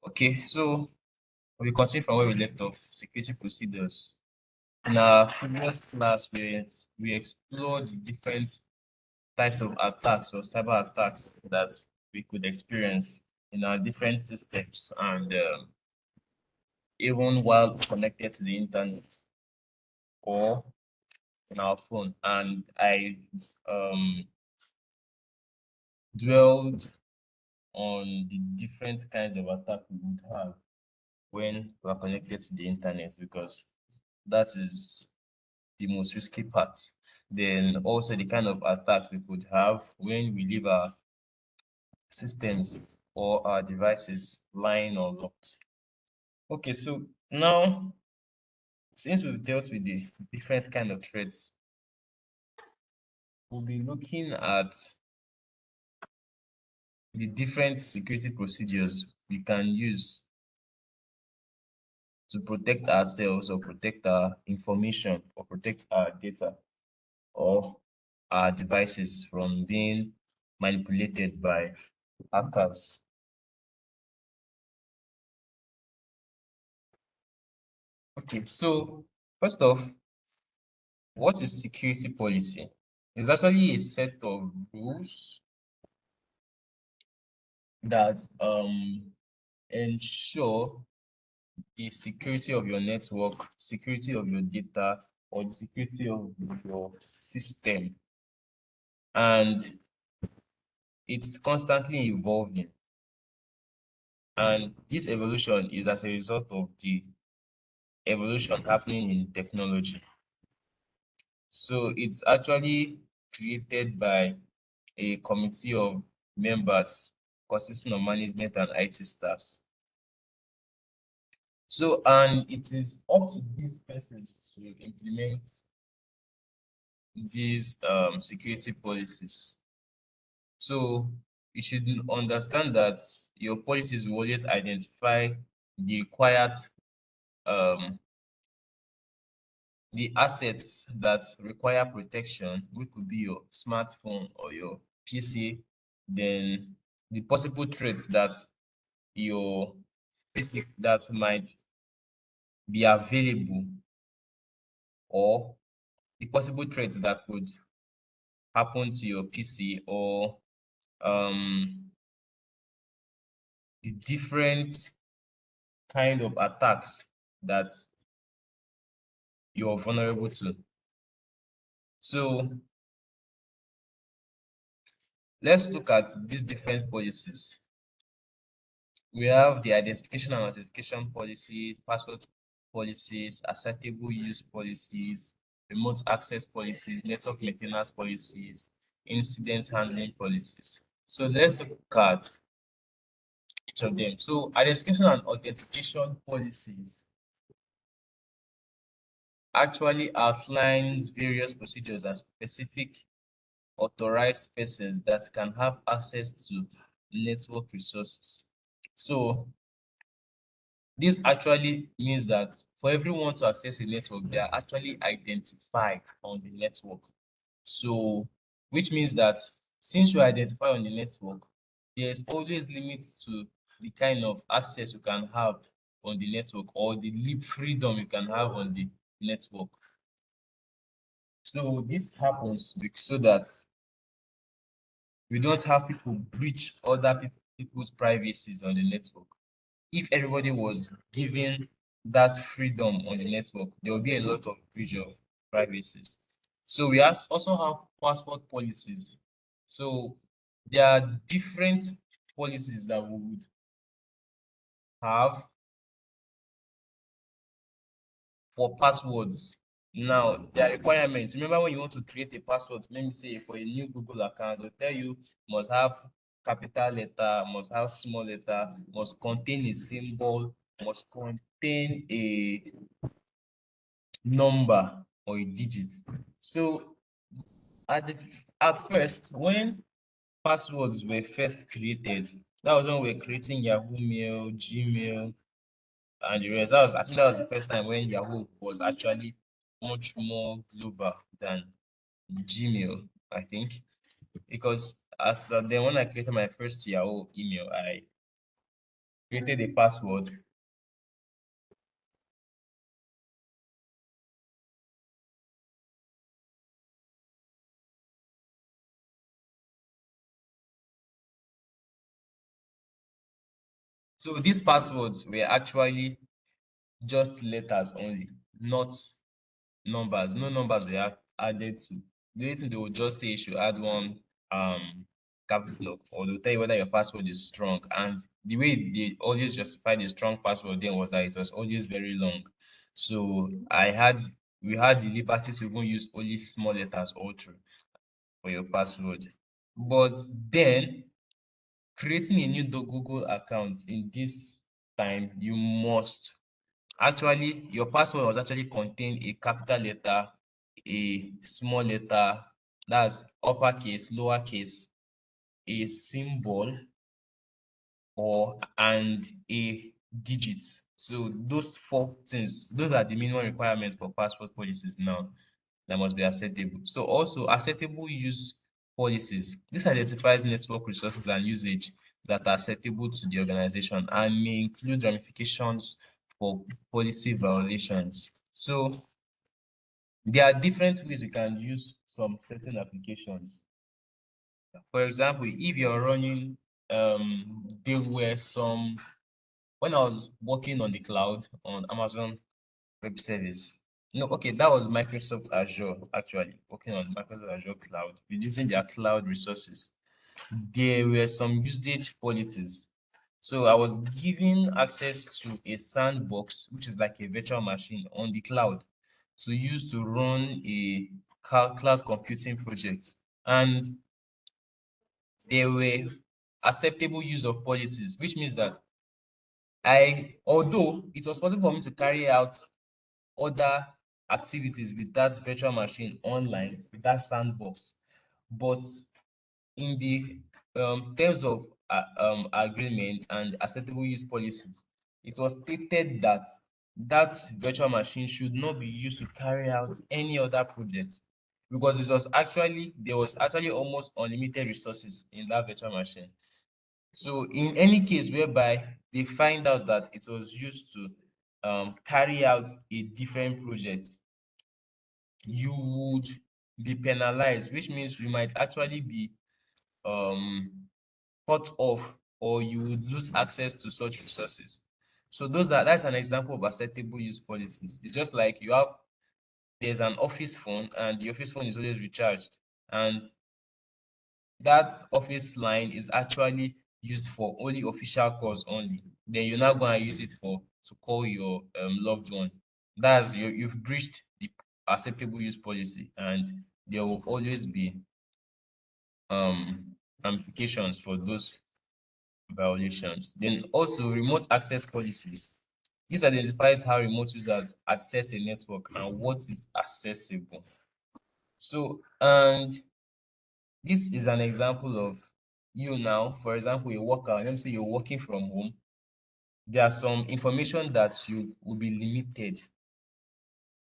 Okay, so we continue from where we left off, security procedures. In our previous class, we explored the different types of attacks or cyber attacks that we could experience in our different systems and even while connected to the internet or in our phone. And I um, dwelled on the different kinds of attack we would have when we are connected to the internet because that is the most risky part. Then also the kind of attacks we could have when we leave our systems or our devices lying or locked. Okay, so now since we've dealt with the different kind of threats, we'll be looking at the different security procedures we can use to protect ourselves or protect our information or protect our data or our devices from being manipulated by hackers. Okay, so first off, what is security policy? It's actually a set of rules that ensure the security of your network, security of your data, or the security of your system. And it's constantly evolving. And this evolution is as a result of the evolution happening in technology. So it's actually created by a committee of members consisting of management and IT staffs. So, and it is up to these persons to implement these security policies. So, you should understand that your policies will always identify the required um, the assets that require protection, which could be your smartphone or your PC, then the possible threats that your PC that might be available or the possible threats that could happen to your PC or um, the different kind of attacks that you're vulnerable to. So let's look at these different policies. We have the identification and authentication policies, password policies, acceptable use policies, remote access policies, network maintenance policies, incident handling policies. So let's look at each of them. So identification and authentication policies actually outlines various procedures and specific authorized persons that can have access to network resources. So this actually means that for everyone to access a network, they are actually identified on the network. So, which means that since you identify on the network, there's always limits to the kind of access you can have on the network or the freedom you can have on the network. So this happens so that we don't have people breach other people's privacies on the network. If everybody was given that freedom on the network, there will be a lot of breach of privacies. So we also have passport policies. So there are different policies that we would have for passwords. Now, there are requirements. Remember when you want to create a password, let me say for a new Google account, they'll tell you must have capital letter, must have small letter, must contain a symbol, must contain a number or a digit. So at first, when passwords were first created, that was when we were creating Yahoo Mail, Gmail, and the rest. I think that was the first time when Yahoo was actually much more global than Gmail, I think. Because after then when I created my first Yahoo email, created a password. So these passwords were actually just letters only, not numbers. No numbers were added to. The only thing they would just say you should add one capital lock, or they'll tell you whether your password is strong. And the way they always justified the strong password then was that it was always very long. So we had the liberty to even use only small letters all through for your password. But then creating a new Google account in this time, you must actually, your password must actually contain a capital letter, a small letter, that's uppercase, lowercase, a symbol, or and a digit. So those four things, those are the minimum requirements for passport policies now that must be acceptable. So also acceptable use policies. This identifies network resources and usage that are acceptable to the organization and may include ramifications for policy violations. So there are different ways you can use some certain applications. For example, if you're running, there were some, when I was working on the cloud on Amazon Web Service. No, okay, that was Microsoft Azure actually, working on Microsoft Azure Cloud, using their cloud resources. There were some usage policies. So I was given access to a sandbox, which is like a virtual machine on the cloud to use to run a cloud computing project. And there were acceptable use of policies, which means that although it was possible for me to carry out other activities with that virtual machine online, with that sandbox, but in the terms of agreement and acceptable use policies, it was stated that that virtual machine should not be used to carry out any other project, because there was actually almost unlimited resources in that virtual machine. So in any case whereby they find out that it was used to carry out a different project, you would be penalized, which means you might actually be um, cut off, or you would lose access to such resources. So that's an example of acceptable use policies. It's just like there's an office phone and the office phone is always recharged, and that office line is actually used for only official calls only. Then you're not going to use it to call your loved one. You've breached the acceptable use policy, and there will always be ramifications for those violations. Then also remote access policies. This identifies how remote users access a network and what is accessible. So, and this is an example of you now, for example, a worker, let me say you're working from home. There are some information that you will be limited,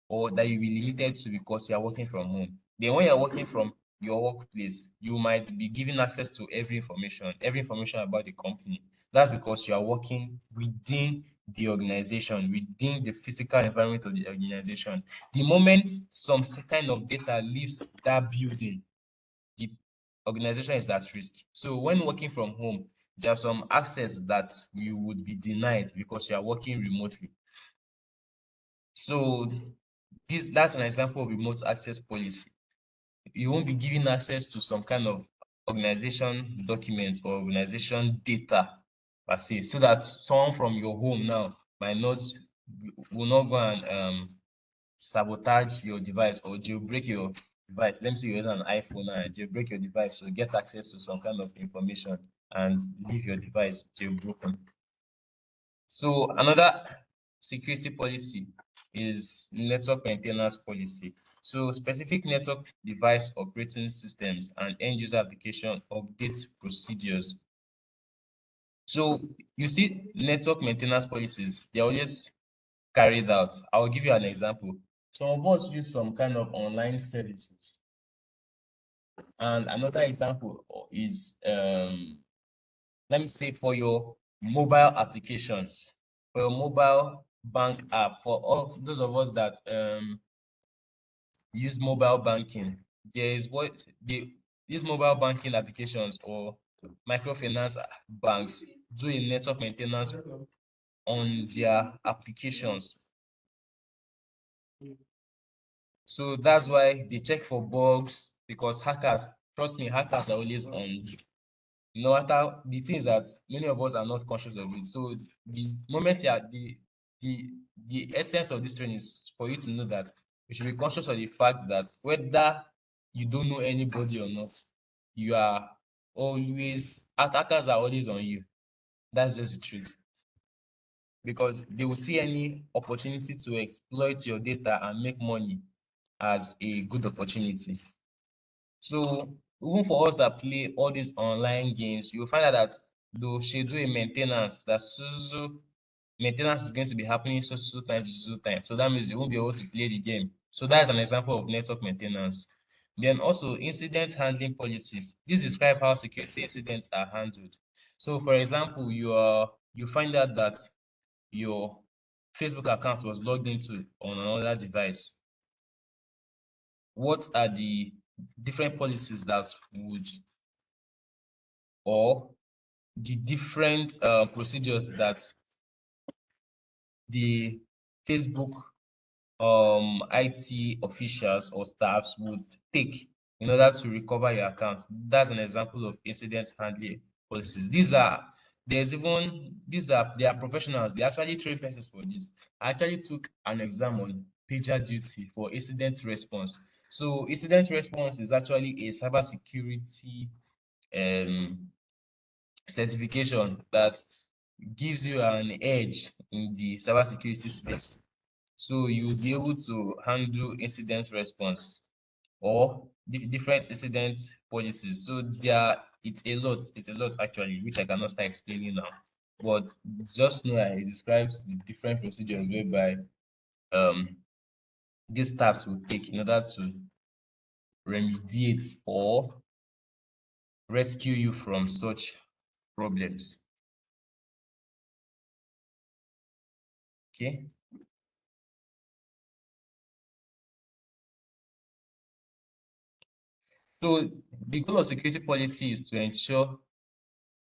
or that you'll be limited to because you're working from home. Then when you're working from your workplace, you might be given access to every information about the company. That's because you are working within the organization, within the physical environment of the organization. The moment some kind of data leaves that building, the organization is at risk. So when working from home, there's some access that you would be denied because you are working remotely. So that's an example of remote access policy. You won't be given access to some kind of organization documents or organization data per se, so that someone from your home now might not will not go and sabotage your device or jailbreak your device. Let me say you're using an iPhone and jailbreak your device to get access to some kind of information and leave your device jailbroken. So another security policy is network maintenance policy. So specific network device operating systems and end user application updates procedures. So you see network maintenance policies, they're always carried out. I'll give you an example. Some of us use some kind of online services. And another example is let me say for your mobile applications. For your mobile bank app, for all those of us that use mobile banking, there is what these mobile banking applications or microfinance banks do a network maintenance on their applications. So that's why they check for bugs, because hackers, trust me, hackers are always on. No matter, the thing is that many of us are not conscious of it. So the moment you are the the essence of this training is for you to know that you should be conscious of the fact that whether you don't know anybody or not, you are always, attackers are always on you. That's just the truth, because they will see any opportunity to exploit your data and make money as a good opportunity. So even for us that play all these online games, you'll find out that they'll schedule a maintenance, that so maintenance is going to be happening so time to so time. So that means you won't be able to play the game. So that's an example of network maintenance. Then also incident handling policies. This describe how security incidents are handled. So for example, you find out that your Facebook account was logged into on another device. What are the different policies that would, or the different procedures that the Facebook IT officials or staffs would take in order to recover your account? That's an example of incident handling policies. They are professionals. They actually train persons for this. I actually took an exam on pager duty for incident response. So incident response is actually a cybersecurity um certification that gives you an edge in the cybersecurity space. So you'll be able to handle incident response or different incident policies. So it's a lot actually, which I cannot start explaining now. But just know that it describes the different procedures whereby um these steps will take in order to remediate or rescue you from such problems. Okay. So the goal of security policy is to ensure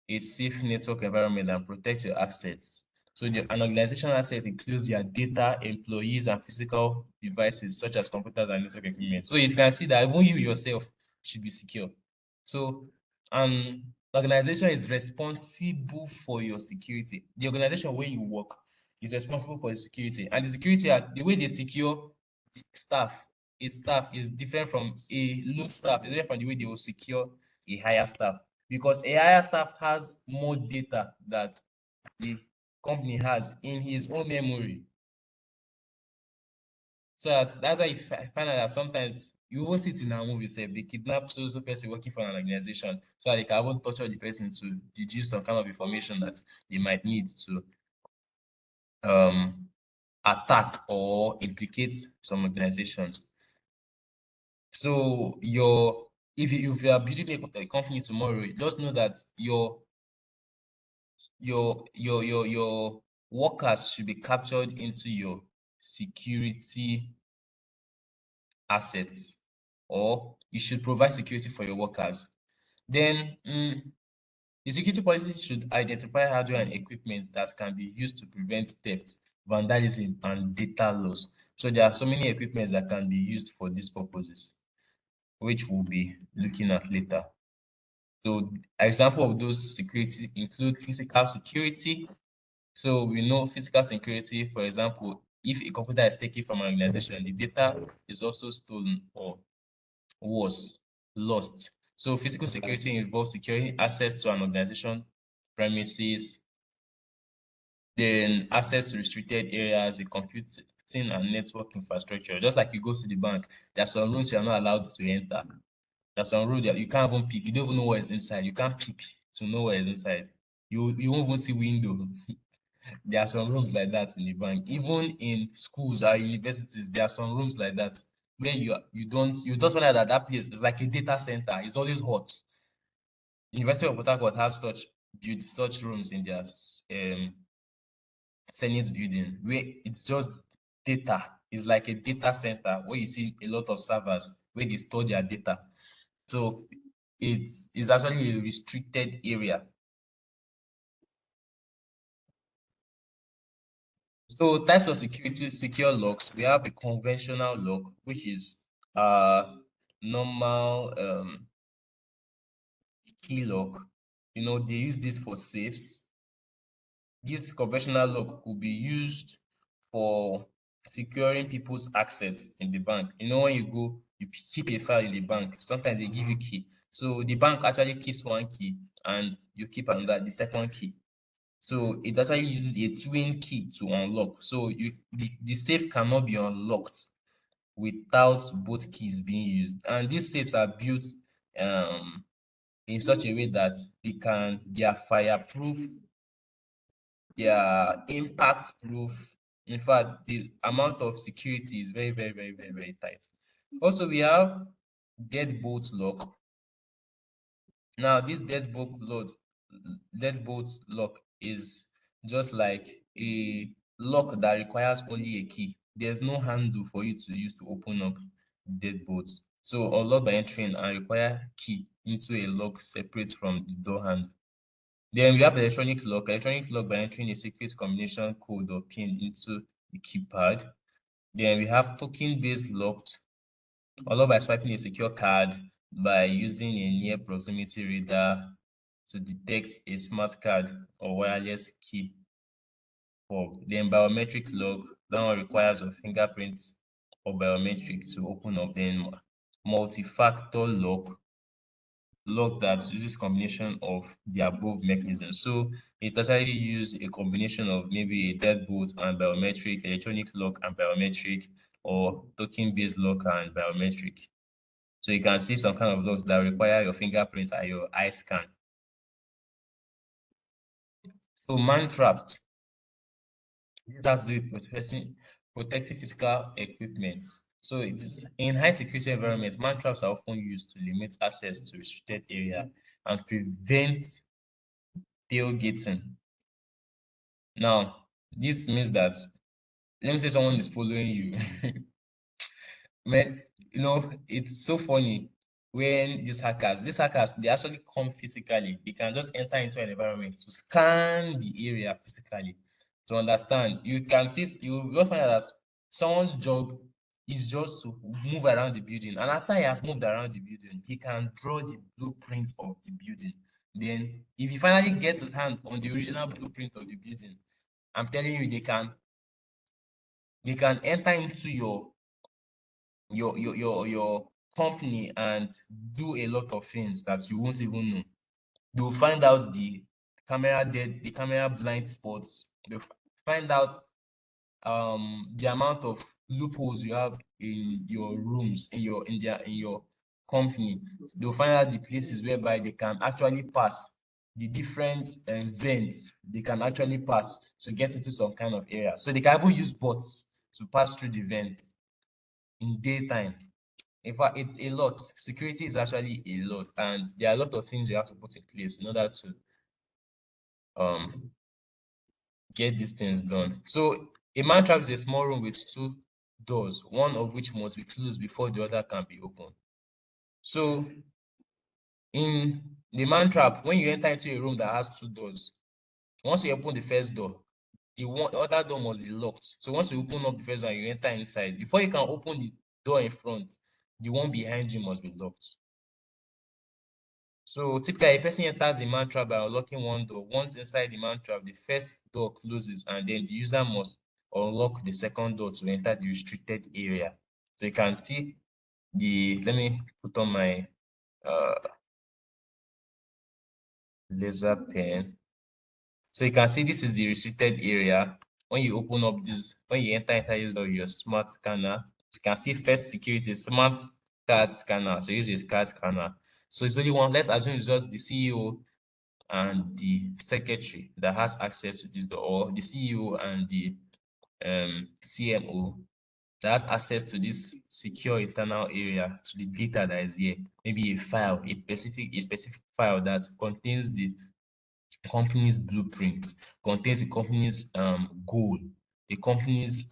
a safe network environment and protect your assets. So an organization asset includes their data, employees, and physical devices such as computers and network equipment. So you can see that even you yourself should be secure. So an organization is responsible for your security. The organization where you work is responsible for your security, and the security, the way they secure the staff, staff is different from a low staff. It's different from the way they will secure a higher staff, because a higher staff has more data that the company has in his own memory. So that's why you find out that sometimes you will see it in a movie, say they kidnap so person working for an organization so that they can even torture the person to deduce some kind of information that they might need to attack or implicate some organizations. So if you are building a company tomorrow, just know that your workers should be captured into your security assets, or you should provide security for your workers. Then the security policy should identify hardware and equipment that can be used to prevent theft, vandalism, and data loss. So there are so many equipments that can be used for these purposes, which we'll be looking at later. So example of those security include physical security. So we know physical security, for example, if a computer is taken from an organization, the data is also stolen or was lost. So physical security involves securing access to an organization premises, then access to restricted areas, the computing and network infrastructure. Just like you go to the bank, there are some rooms you are not allowed to enter. There are some rooms that you can't even peep. You don't even know what is inside. You can't peep to know what is inside. You won't even see window. There are some rooms like that in the bank. Even in schools or universities, there are some rooms like that where you just find out that that place is like a data center. It's always hot. University of Port Harcourt has such build such rooms in their Senate building where it's just data. It's like a data center where you see a lot of servers where they store their data. So it's actually a restricted area. So types of secure locks, we have a conventional lock, which is normal key lock. They use this for safes. This conventional lock will be used for securing people's assets in the bank. When you go, you keep a file in the bank, sometimes they give you key. So the bank actually keeps one key and you keep another, the second key. So it actually uses a twin key to unlock. So the safe cannot be unlocked without both keys being used. And these safes are built in such a way that they are fireproof, they are impact proof. In fact, the amount of security is very, very, very, very, very tight. Also, we have deadbolt lock. Now, this deadbolt lock is just like a lock that requires only a key. There's no handle for you to use to open up deadbolt. So unlock by entering and require key into a lock separate from the door handle. Then we have electronic lock. Electronic lock by entering a secret combination code or pin into the keypad. Then we have token-based locked, unlock by swiping a secure card by using a near proximity reader to detect a smart card or wireless key fob. Then biometric lock, that one requires a fingerprint or biometric to open up. Then multi-factor lock that uses combination of the above mechanisms. So it actually use a combination of maybe a deadbolt and biometric, electronic lock and biometric, or token-based lock and biometric. So you can see some kind of locks that require your fingerprint and your eye scan. So man-trapped, that's the protecting physical equipment. So it's in high security environments, man traps are often used to limit access to restricted area and prevent tailgating. Now, this means that, let me say someone is following you. Man, it's so funny when these hackers, they actually come physically. They can just enter into an environment to scan the area physically to understand. You will find out that someone's job is just to move around the building. And after he has moved around the building, he can draw the blueprint of the building. Then, if he finally gets his hand on the original blueprint of the building, I'm telling you, they can enter into your company and do a lot of things that you won't even know. They'll find out the camera blind spots. They'll find out the amount of loopholes you have in your rooms, in your company. They'll find out the places whereby they can actually pass, the different vents they can actually pass to get into some kind of area. So they can even use bots to pass through the vent in daytime. In fact, it's a lot. Security is actually a lot, and there are a lot of things you have to put in place in order to um get these things done. So a man trap is a small room with two doors, one of which must be closed before the other can be opened. So in the man trap, when you enter into a room that has two doors, once you open the first door, the other door must be locked. So once you open up the first one, you enter inside. Before you can open the door in front, the one behind you must be locked. So typically, a person enters the man trap by unlocking one door. Once inside the man trap, the first door closes, and then the user must unlock the second door to enter the restricted area. So you can see let me put on my uh, laser pen. So you can see this is the restricted area. When you open up this, when you enter inside this door, your smart scanner, you can see first security, smart card scanner. So use your card scanner. So it's only one, let's assume it's just the CEO and the secretary that has access to this door, or the CEO and the CMO that has access to this secure internal area, to the data that is here. Maybe a file, a specific file that contains the company's blueprint, contains the company's goal, the company's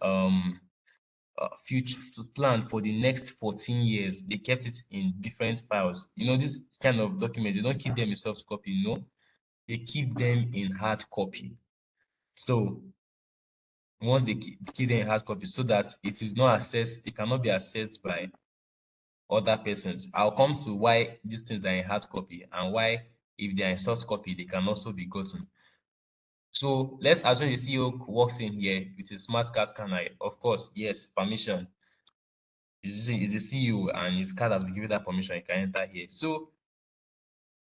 future plan for the next 14 years. They kept it in different files. This kind of documents, they don't keep them in soft copy, they keep them in hard copy. So once they keep them in hard copy, so that it is not accessed, it cannot be accessed by other persons. I'll come to why these things are in hard copy and why, if they are in soft copy, they can also be gotten. So let's assume the CEO walks in here with his smart card scanner. Of course, yes, permission. Is the CEO and his card has been given that permission, you can enter here. So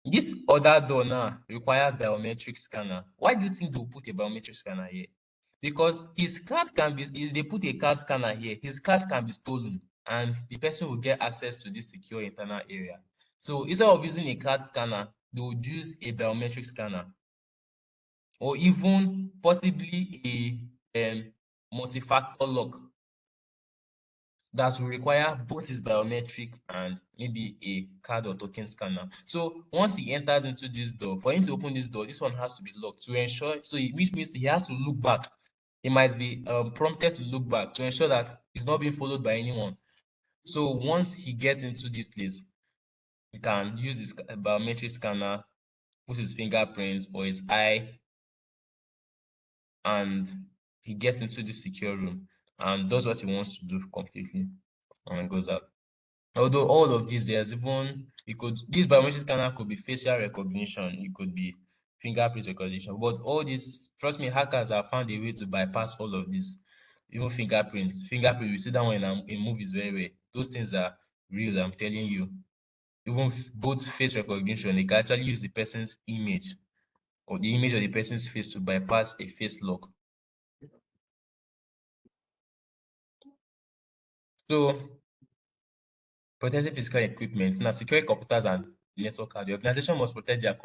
this other door now requires biometric scanner. Why do you think they'll put a biometric scanner here? Because his card can be, if they put a card scanner here, his card can be stolen and the person will get access to this secure internal area. So instead of using a card scanner, they would use a biometric scanner, or even possibly a multi-factor lock that will require both his biometric and maybe a card or token scanner. So once he enters into this door, for him to open this door, this one has to be locked to ensure, which means he has to look back. He might be prompted to look back to ensure that he's not being followed by anyone. So once he gets into this place, he can use his biometric scanner, put his fingerprints or his eye, and he gets into the secure room and does what he wants to do completely and goes out. Although all of these, there's even, this biometric scanner could be facial recognition, it could be fingerprint recognition, but all this, trust me, hackers have found a way to bypass all of this. Even fingerprints, we see that one in movies very well. Those things are real, I'm telling you. Even both face recognition, they can actually use the person's image or the image of the person's face to bypass a face lock. So protecting physical equipment. Now, securing computers and network card. The organization must protect their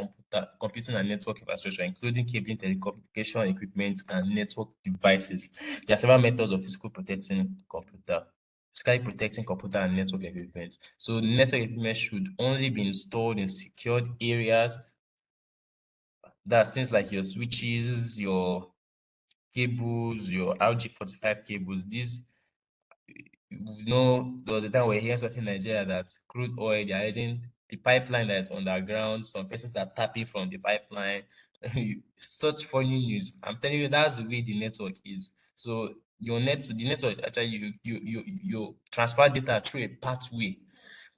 computing and network infrastructure, including cabling, telecommunication equipment, and network devices. There are several methods of physically protecting computer and network equipment. So network equipment should only be installed in secured areas. That's things like your switches, your cables, your RG45 cables. These, there was a time we hear something in Nigeria that crude oil, they are using the pipeline that is underground. Some persons are tapping from the pipeline. Such funny news. I'm telling you, that's the way the network is. So the network actually you transfer data through a pathway.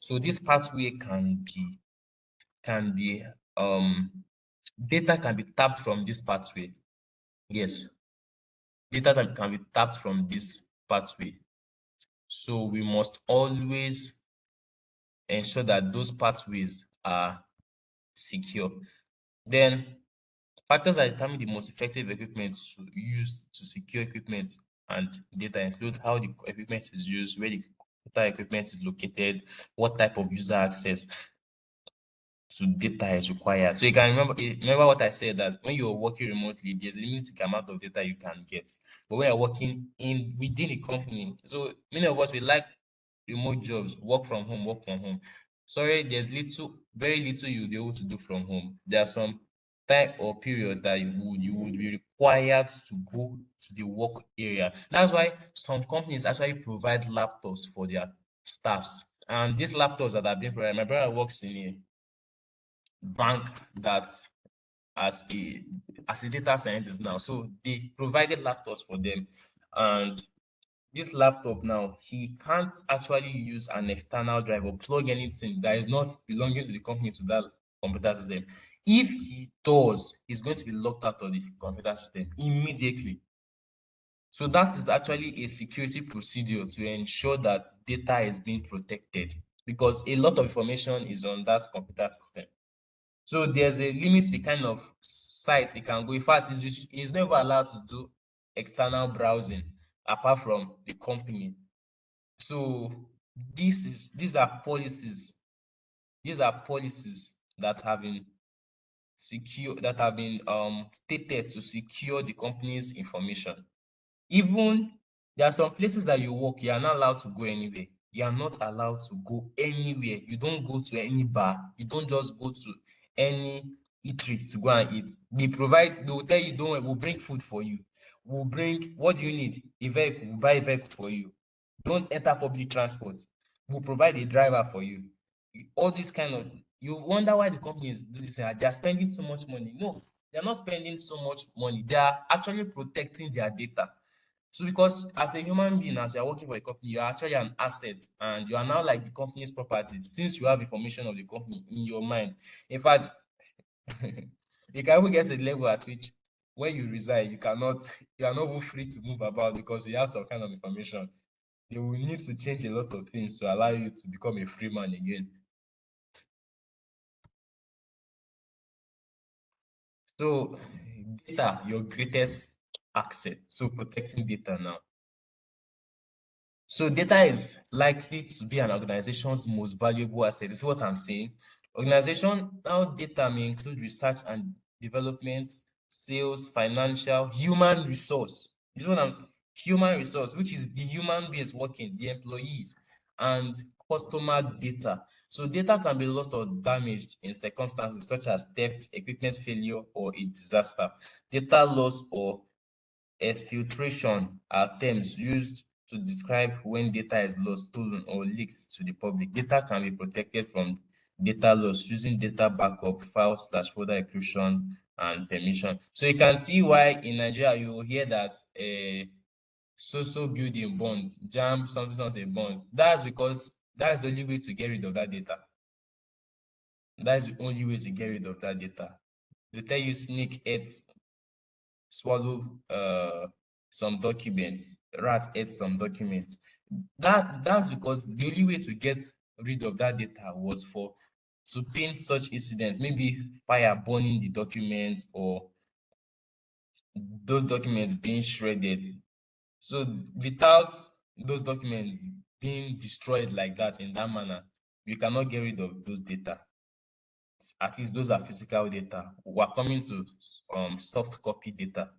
So this pathway can be data can be tapped from this pathway. Yes, data can be tapped from this pathway. So we must always ensure that those pathways are secure. Then factors that determine the most effective equipment to use to secure equipment and data include how the equipment is used, where the computer equipment is located, what type of user access to data is required. So you can remember what I said, that when you're working remotely, there's a limited amount of data you can get. But when you're working within a company, so many of us, we like remote jobs, work from home. Sorry, there's very little you'll be able to do from home. There are some time or periods that you would be required to go to the work area. That's why some companies actually provide laptops for their staffs. And these laptops that are being provided, my brother works in a bank that as a data scientist now. So they provided laptops for them. And this laptop now, he can't actually use an external drive or plug anything that is not belonging to the company to that computer system. If he does, he's going to be locked out of the computer system immediately. So that is actually a security procedure to ensure that data is being protected, because a lot of information is on that computer system. So there's a limit to the kind of site it can go. In fact, it's never allowed to do external browsing apart from the company. So these are policies. These are policies that have been stated to secure the company's information. Even there are some places that you work, you are not allowed to go anywhere. You are not allowed to go anywhere. You don't go to any bar. You don't just go to any eatery to go and eat. They will tell you, don't worry, we'll bring food for you. We'll bring, what do you need? A vehicle, we'll buy a vehicle for you. Don't enter public transport. We'll provide a driver for you. All this kind of, you wonder why the companies do this. They are spending so much money. No, they're not spending so much money. They are actually protecting their data. So because as a human being, as you're working for a company, you're actually an asset and you are now like the company's property since you have information of the company in your mind. In fact, you can even get a level at which when you resign, you are not even free to move about because you have some kind of information. They will need to change a lot of things to allow you to become a free man again. So data, your greatest asset. So protecting data now. So data is likely to be an organization's most valuable asset. This is what I'm saying. Organization now data may include research and development, sales, financial, human resource. This one human resource, which is the human beings working, the employees, and customer data. So data can be lost or damaged in circumstances such as theft, equipment failure, or a disaster. Data loss or exfiltration are terms used to describe when data is lost, stolen, or leaked to the public. Data can be protected from data loss using data backup, file slash folder encryption, and permission. So you can see why in Nigeria you will hear that so building bonds, jam something bonds. That's because that's the only way to get rid of that data. That's the only way to get rid of that data. They tell you snake ate swallow some documents, rat ate some documents. That's because the only way to get rid of that data was for to paint such incidents, maybe fire burning the documents or those documents being shredded. So without those documents being destroyed like that in that manner, you cannot get rid of those data. At least those are physical data. We're coming to soft copy data.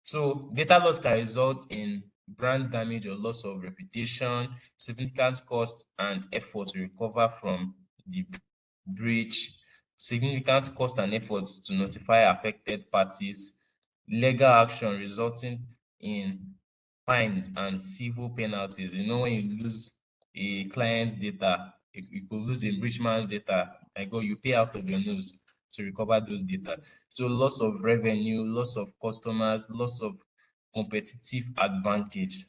So data loss can result in brand damage or loss of reputation, significant cost and effort to recover from the breach, significant cost and effort to notify affected parties, legal action resulting in fines and civil penalties. You know, when you lose a client's data, you could lose a breach man's data, like go, you pay out of your nose to recover those data. So loss of revenue, loss of customers, loss of competitive advantage.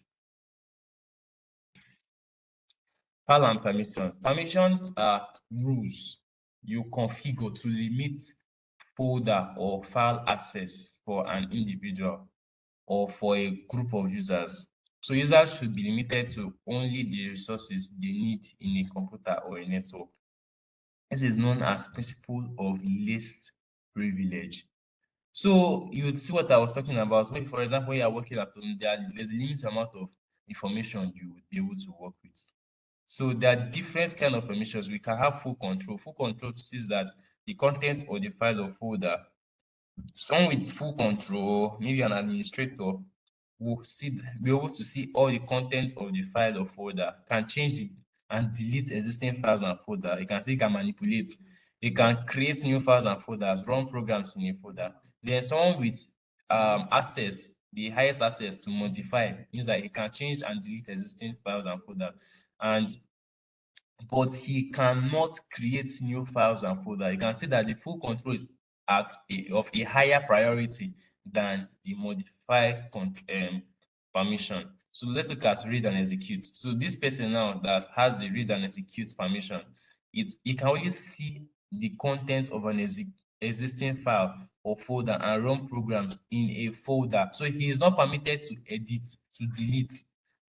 File and permission. Permissions are rules you configure to limit folder or file access for an individual or for a group of users. So users should be limited to only the resources they need in a computer or a network. This is known as principle of least privilege. So you would see what I was talking about. When, for example, you are working at home, there's a limited amount of information you would be able to work with. So there are different kind of permissions. We can have full control. Full control sees that the content of the file or folder, someone with full control, maybe an administrator, will be able to see all the contents of the file or folder, can change it and delete existing files and folder. You can manipulate. You can create new files and folders, run programs in a folder. Then someone with access, the highest access to modify, means that he can change and delete existing files and folders. But he cannot create new files and folders. You can see that the full control is of a higher priority than the modify permission. So let's look at read and execute. So this person now that has the read and execute permission, it can only see the content of an existing file or folder and run programs in a folder. So he is not permitted to edit, to delete.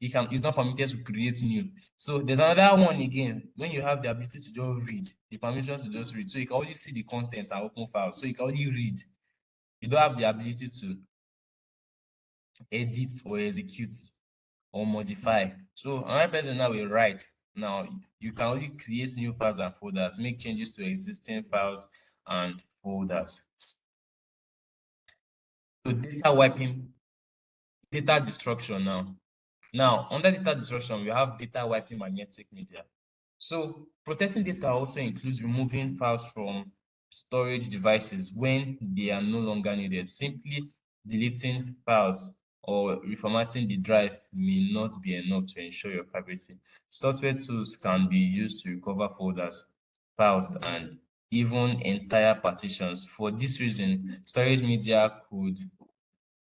He's not permitted to create new. So there's another one again, when you have the ability to just read, the permission to just read. So you can only see the contents and open files. So you can only read. You don't have the ability to edit or execute or modify. So another person now will write. Now you can only create new files and folders, make changes to existing files and folders. So data wiping, data destruction now. Now, under data destruction, we have data wiping magnetic media. So protecting data also includes removing files from storage devices when they are no longer needed. Simply deleting files or reformatting the drive may not be enough to ensure your privacy. Software tools can be used to recover folders, files, and even entire partitions. For this reason, storage media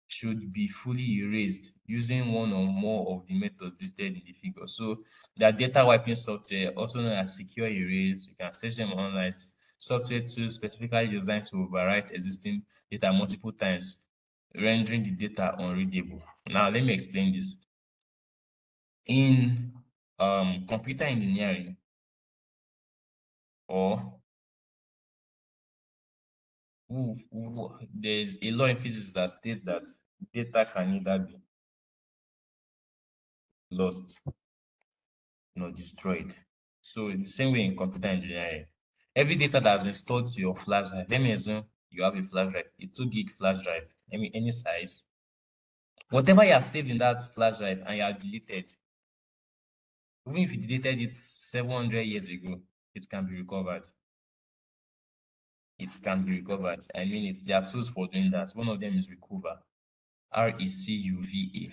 should be fully erased using one or more of the methods listed in the figure. So the data wiping software, also known as secure erase, you can search them online. Software tools specifically designed to overwrite existing data multiple times, rendering the data unreadable. Now, let me explain this. In computer engineering, or there's a law in physics that states that data can neither be lost nor destroyed. So the same way in computer engineering, every data that has been stored to your flash drive, let me assume you have a flash drive, a 2 gig flash drive, any size. Whatever you have saved in that flash drive and you have deleted, even if you deleted it 700 years ago, it can be recovered. It can be recovered. I mean, there are tools for doing that. One of them is Recuva, RECUVA.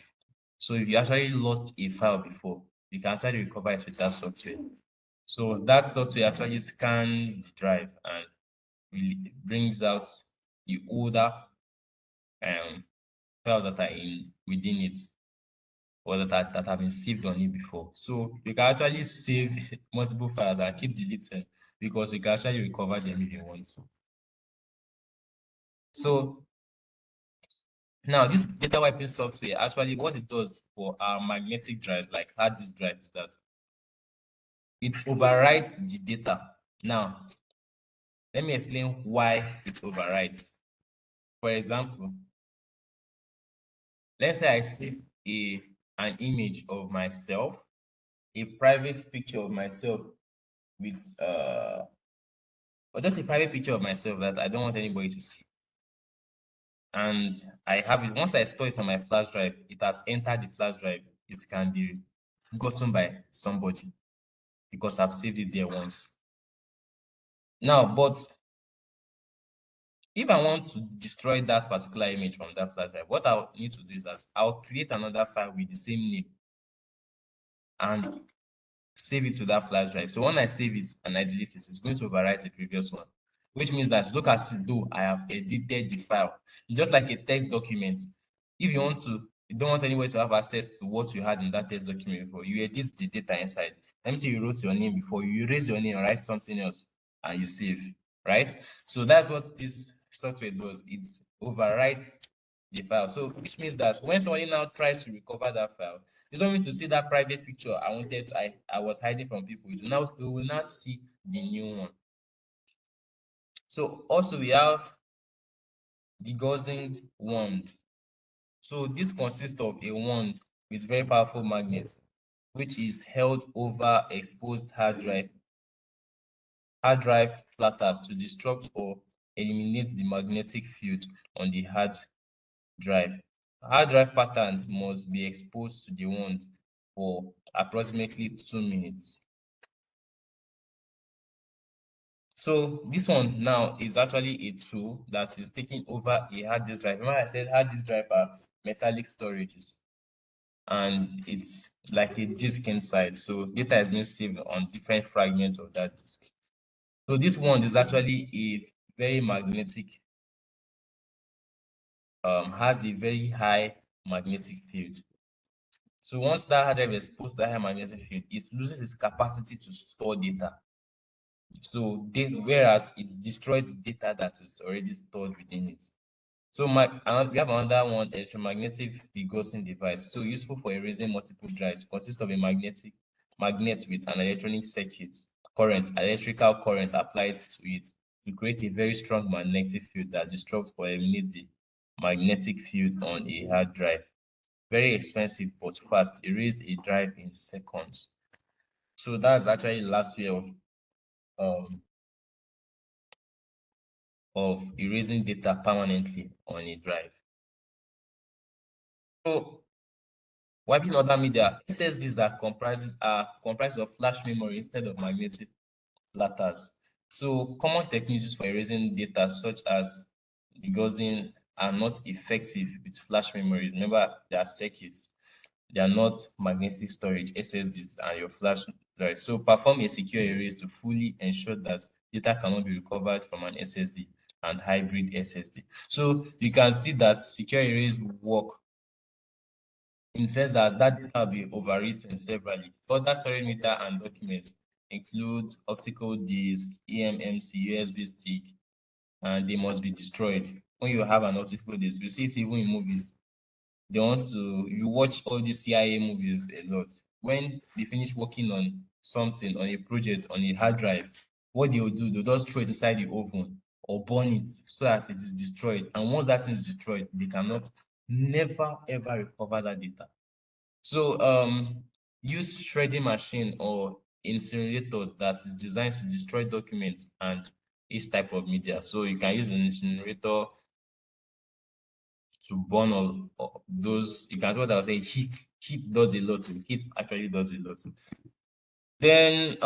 So if you actually lost a file before, you can actually recover it with that software. So that software actually scans the drive and brings out the older files that are within it, or that have been saved on it before. So you can actually save multiple files and keep deleting, because you can actually recover them if you want to. So now this data wiping software, actually what it does for our magnetic drives, like hard disk drive, is that it overwrites the data. Now, let me explain why it overwrites. For example, let's say I save an image of myself, a private picture of myself with or just a private picture of myself that I don't want anybody to see. And I have it. Once I store it on my flash drive, it has entered the flash drive. It can be gotten by somebody because I've saved it there once. Now, but if I want to destroy that particular image from that flash drive, what I'll need to do is that I'll create another file with the same name and save it to that flash drive. So when I save it and I delete it, it's going to overwrite the previous one, which means that look as though I have edited the file. Just like a text document, if you don't want anybody to have access to what you had in that text document before, you edit the data inside. Let me say you wrote your name before, you erase your name, write something else, and you save, right? So that's what this software does. It overwrites the file. So which means that when somebody now tries to recover that file, it's not going to see that private picture I was hiding from people. It will now see the new one. So also we have the Gaussian wand. So this consists of a wand with very powerful magnet, which is held over exposed hard drive platters to disrupt or eliminate the magnetic field on the hard drive. Hard drive patterns must be exposed to the wand for approximately 2 minutes. So this one now is actually a tool that is taking over a hard disk drive. Remember I said hard disk drive are metallic storages, and it's like a disk inside. So data is being saved on different fragments of that disk. So this one is actually a very magnetic, has a very high magnetic field. So once that hard drive is exposed to that high magnetic field, it loses its capacity to store data. So whereas it destroys the data that is already stored within it. So we have another one, electromagnetic degaussing device. So useful for erasing multiple drives. Consists of a magnet with an electronic circuit electrical current applied to it to create a very strong magnetic field that disrupts or eliminates the magnetic field on a hard drive. Very expensive but fast. Erase a drive in seconds. So that's actually the last way of erasing data permanently on a drive. So wiping other media, SSDs are comprised of flash memory instead of magnetic platters. So common techniques used for erasing data such as degaussing are not effective with flash memories. Remember, they are circuits. They are not magnetic storage, SSDs, and your flash drive. So perform a secure erase to fully ensure that data cannot be recovered from an SSD and hybrid SSD. So you can see that secure erase work in the sense that that data will be overwritten severally. Other storage media and documents include optical disc, eMMC, USB stick, and they must be destroyed. When you have an optical disc, you see it even in movies. They want to, you watch all these CIA movies a lot. When they finish working on something, on a project, on a hard drive, what they will do, they'll just throw it inside the oven or burn it so that it is destroyed. And once that thing is destroyed, they cannot never ever recover that data. So use shredding machine or incinerator that is designed to destroy documents and each type of media. So you can use an incinerator to burn all those. You can see what I was saying. Heat does a lot. Heat actually does a lot. Then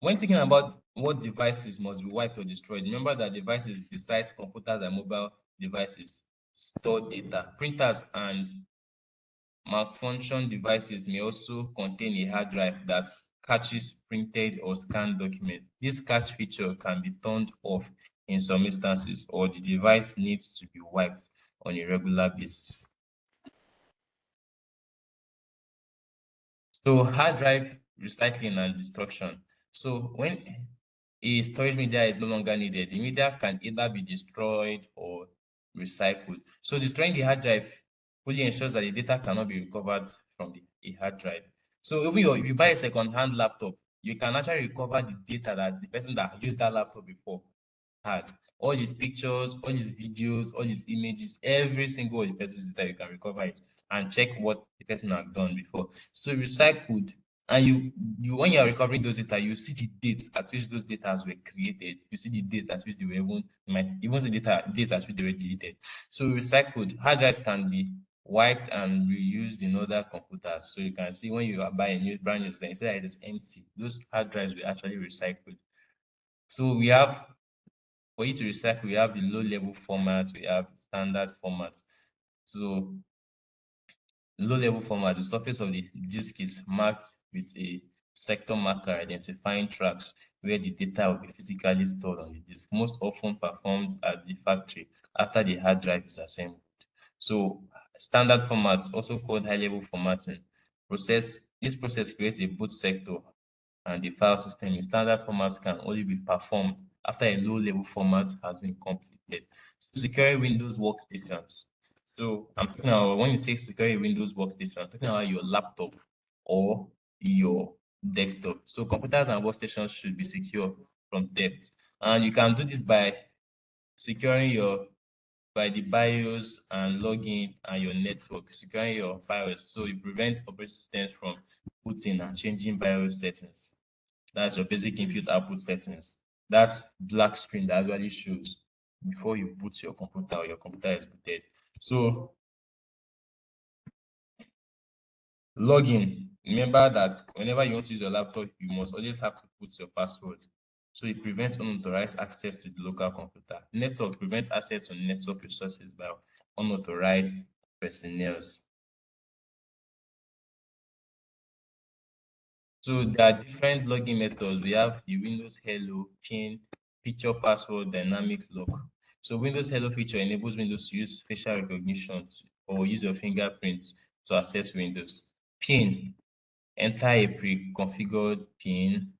when thinking about what devices must be wiped or destroyed, remember that devices besides computers and mobile devices store data. Printers and malfunction devices may also contain a hard drive that caches printed or scanned documents. This cache feature can be turned off in some instances, or the device needs to be wiped on a regular basis. So hard drive recycling and destruction. So when a storage media is no longer needed, the media can either be destroyed or recycled. So destroying the hard drive fully ensures that the data cannot be recovered from a hard drive. So if you buy a second-hand laptop, you can actually recover the data that the person that used that laptop before had. All his pictures, all his videos, all his images, every single of the person's data, you can recover it and check what the person had done before. So recycled, and you when you are recovering those data, you see the dates at which those data were created. You see the date at which they were even might even see date at which they were deleted. So recycled hard drives can be wiped and reused in other computers. So you can see when you are buying a new brand new thing, instead that it is empty, those hard drives were actually recycled. So we have for you to recycle, we have the low level format, we have the standard format. So low level format, the surface of the disk is marked with a sector marker identifying tracks where the data will be physically stored on the disk, most often performed at the factory after the hard drive is assembled. So standard formats, also called high level formatting, this process creates a boot sector and the file system in standard formats can only be performed after a low-level format has been completed. So securing Windows workstations. So I'm talking about when you say securing Windows workstation, I'm talking about your laptop or your desktop. So computers and workstations should be secure from theft. And you can do this by securing your by the BIOS and login and your network, securing your BIOS. So it prevents operating systems from putting and changing BIOS settings. That's your basic input output settings. That black screen that actually shows before you boot your computer or your computer is booted. So login. Remember that whenever you want to use your laptop, you must always have to put your password. So it prevents unauthorized access to the local computer. Network prevents access to network resources by unauthorized personnel. So there are different login methods. We have the Windows Hello, PIN, feature password, dynamic lock. So Windows Hello feature enables Windows to use facial recognition or use your fingerprint to access Windows. PIN, enter a pre-configured PIN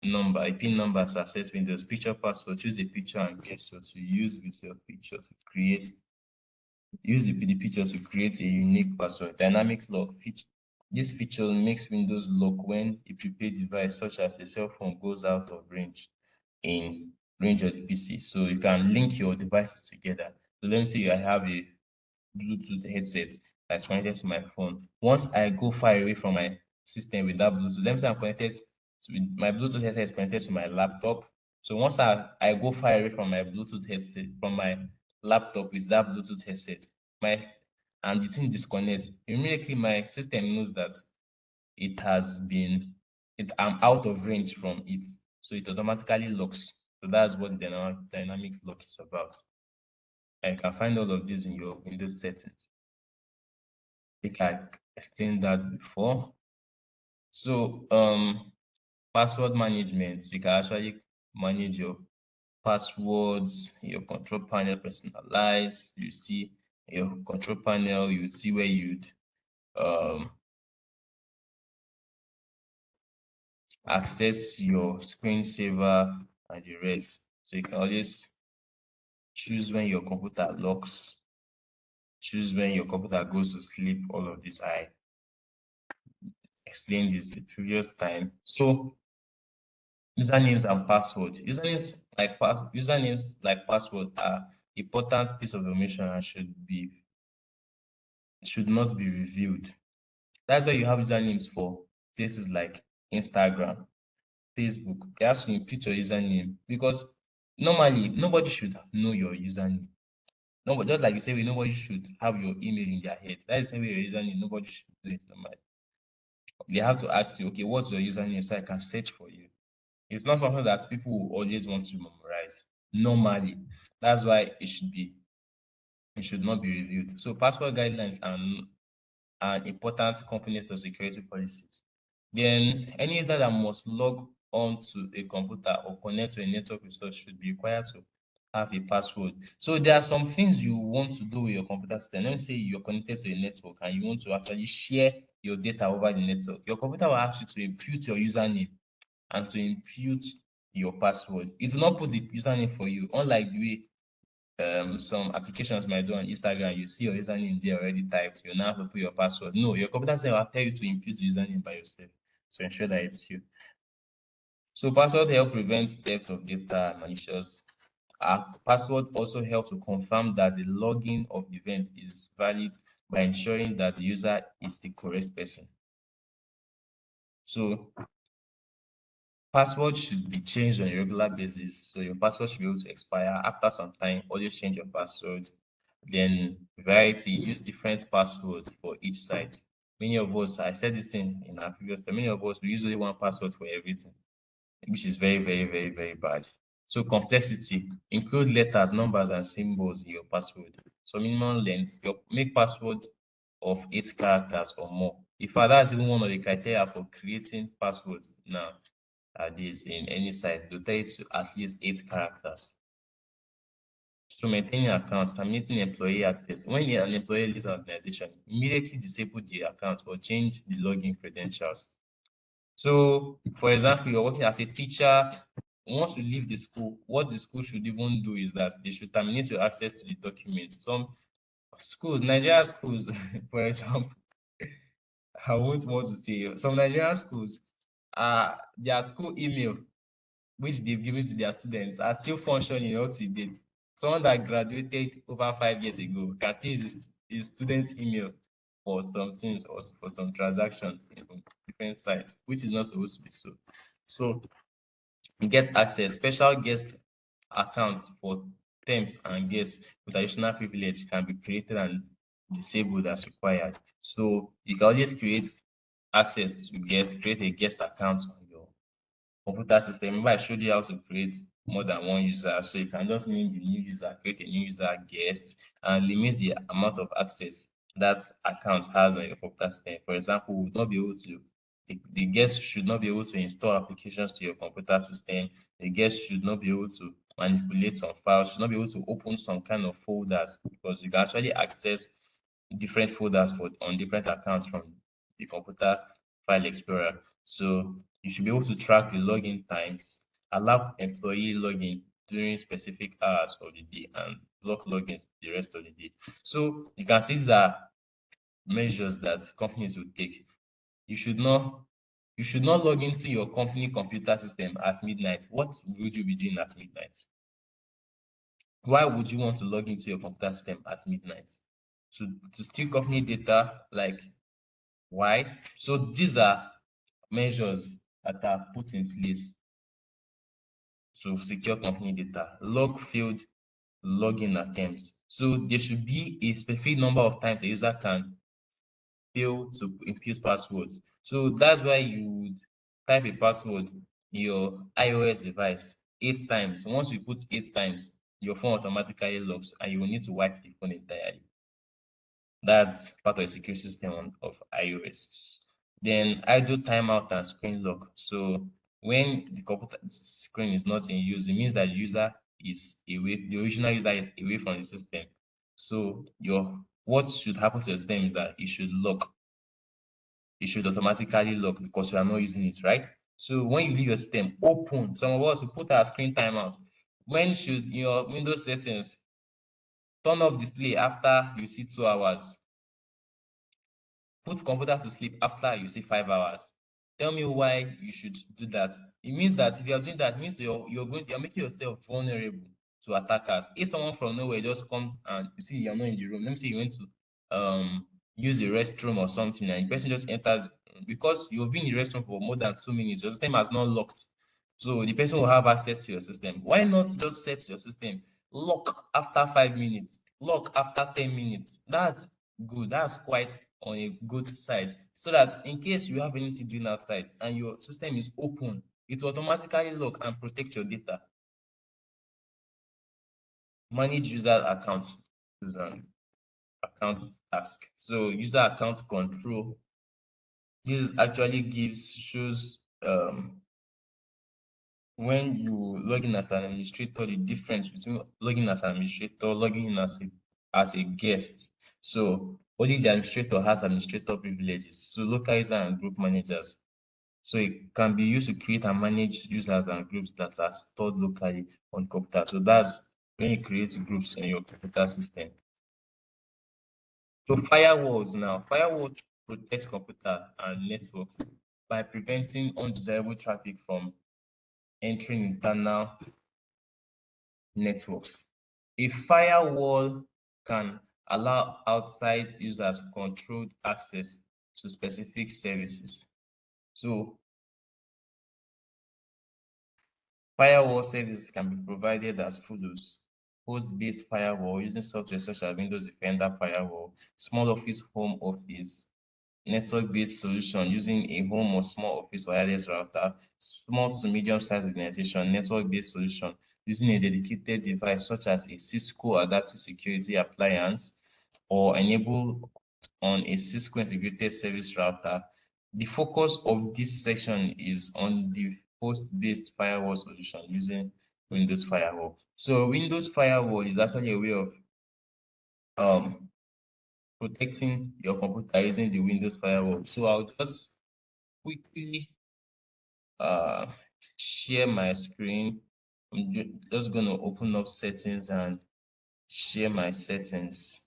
number to access Windows. Feature password, choose a picture and gesture to use with your picture to create use the picture to create a unique password. Dynamic lock feature. This feature makes Windows lock when a prepaid device such as a cell phone goes out of range in range of the PC. So you can link your devices together. So let me say I have a Bluetooth headset that's connected to my phone. Once I go far away from my system with that Bluetooth, let me say I'm connected to my Bluetooth headset is connected to my laptop. So once I go far away from my Bluetooth headset, from my laptop with that Bluetooth headset, my and the thing disconnects, immediately my system knows that I'm out of range from it. So it automatically locks. So that's what dynamic lock is about. And you can find all of this in your Windows settings. I think I explained that before. So password management, you can actually manage your passwords, your control panel personalized. You see your control panel, you see where you'd access your screensaver and the rest. So you can always choose when your computer locks, choose when your computer goes to sleep. All of this I explained this the previous time. So usernames and password. Usernames like password are important piece of information and should not be revealed. That's why you have usernames for places like Instagram, Facebook. They have to input your username because normally nobody should know your username. No, but just like you say, nobody should have your email in their head. That is the same way your username, nobody should do it normally. They have to ask you, okay, what's your username so I can search for you. It's not something that people will always want to memorize. Normally. That's why it should not be reviewed. So password guidelines are important component of security policies. Then any user that must log on to a computer or connect to a network resource should be required to have a password. So there are some things you want to do with your computer system. Let me say you're connected to a network and you want to actually share your data over the network. Your computer will ask you to input your username and to input your password. It will not put the username for you, unlike the way some applications might do on Instagram. You see your username there already typed. You now have to put your password. No, your computer system will tell you to input the username by yourself to ensure that it's you. So password help prevent theft of data and malicious acts. Password also help to confirm that the login of event is valid by ensuring that the user is the correct person. So password should be changed on a regular basis. So your password should be able to expire after some time. Always change your password. Then variety, use different passwords for each site. Many of us, I said this thing in our previous time, many of us, we usually one password for everything, which is very, very, very, very bad. So complexity, include letters, numbers, and symbols in your password. So minimum length, make password of 8 characters or more. In fact, that's even one of the criteria for creating passwords now this in any site. To tell you to at least 8 characters. So maintaining account, terminating employee access. When an employee leaves an organization, immediately disable the account or change the login credentials. So, for example, you're working as a teacher. Once you leave the school, what the school should even do is that they should terminate your access to the documents. Some schools, Nigerian schools, for example, I won't want to say some Nigerian schools, their school email which they've given to their students are still functioning up to date. Someone that graduated over 5 years ago can still use his student's email for some things or for some transactions in different sites, which is not supposed to be so. So guest access, special guest accounts for temps and guests with additional privilege can be created and disabled as required. So you can always create access to guests, create a guest account on your computer system. Remember, I showed you how to create more than one user. So you can just name the new user, create a new user, guest, and limit the amount of access that account has on your computer system. For example, we would not be able to the guest should not be able to install applications to your computer system. The guest should not be able to manipulate some files, should not be able to open some kind of folders because you can actually access different folders on different accounts from the computer file explorer. So you should be able to track the login times, allow employee login during specific hours of the day, and block logins the rest of the day. So you can see these are measures that companies will take. You should not log into your company computer system at midnight. What would you be doing at midnight? Why would you want to log into your computer system at midnight? To steal company data, like why? So these are measures that are put in place to secure company data. Log field login attempts. So there should be a specific number of times a user can fail to input passwords. So that's why you would type a password in your iOS device 8 times. Once you put 8 times, your phone automatically locks and you will need to wipe the phone entirely. That's part of the security system of iOS. Then idle timeout and screen lock. So when the computer screen is not in use, it means that the user is away, the original user is away from the system. So what should happen to the system is that it should lock. It should automatically lock because you are not using it, right? So when you leave your system open, some of us will put our screen timeout. When should your Windows settings turn off display after you see 2 hours? Put computer to sleep after you see 5 hours. Tell me why you should do that. It means that if you are doing that, it means you're making yourself vulnerable to attackers. If someone from nowhere just comes and you see you're not in the room, let me say you went to use a restroom or something, and the person just enters because you've been in the restroom for more than 2 minutes, your system has not locked. So the person will have access to your system. Why not just set your system lock after 5 minutes, lock after 10 minutes? That's good. That's quite on a good side. So that in case you have anything doing outside and your system is open, it will automatically lock and protect your data. Manage user accounts. Account task. So user account control. This actually shows when you log in as an administrator, the difference between logging as an administrator, logging in as a guest. So only the administrator has administrator privileges. So local user and group managers. So it can be used to create and manage users and groups that are stored locally on computer. So that's when you create groups in your computer system. So firewalls now. Firewall protects computer and network by preventing undesirable traffic from entering internal networks. A firewall can allow outside users controlled access to specific services. So firewall services can be provided as follows: host-based firewall using software such as Windows Defender Firewall, small office, home office, network-based solution using a home or small office wireless router, small to medium-sized organization, network-based solution using a dedicated device such as a Cisco Adaptive Security Appliance or enabled on a Cisco integrated service router. The focus of this section is on the host-based firewall solution using Windows Firewall. So Windows Firewall is actually a way of protecting your computer using the Windows Firewall. So I'll just quickly share my screen. I'm just going to open up settings and share my settings.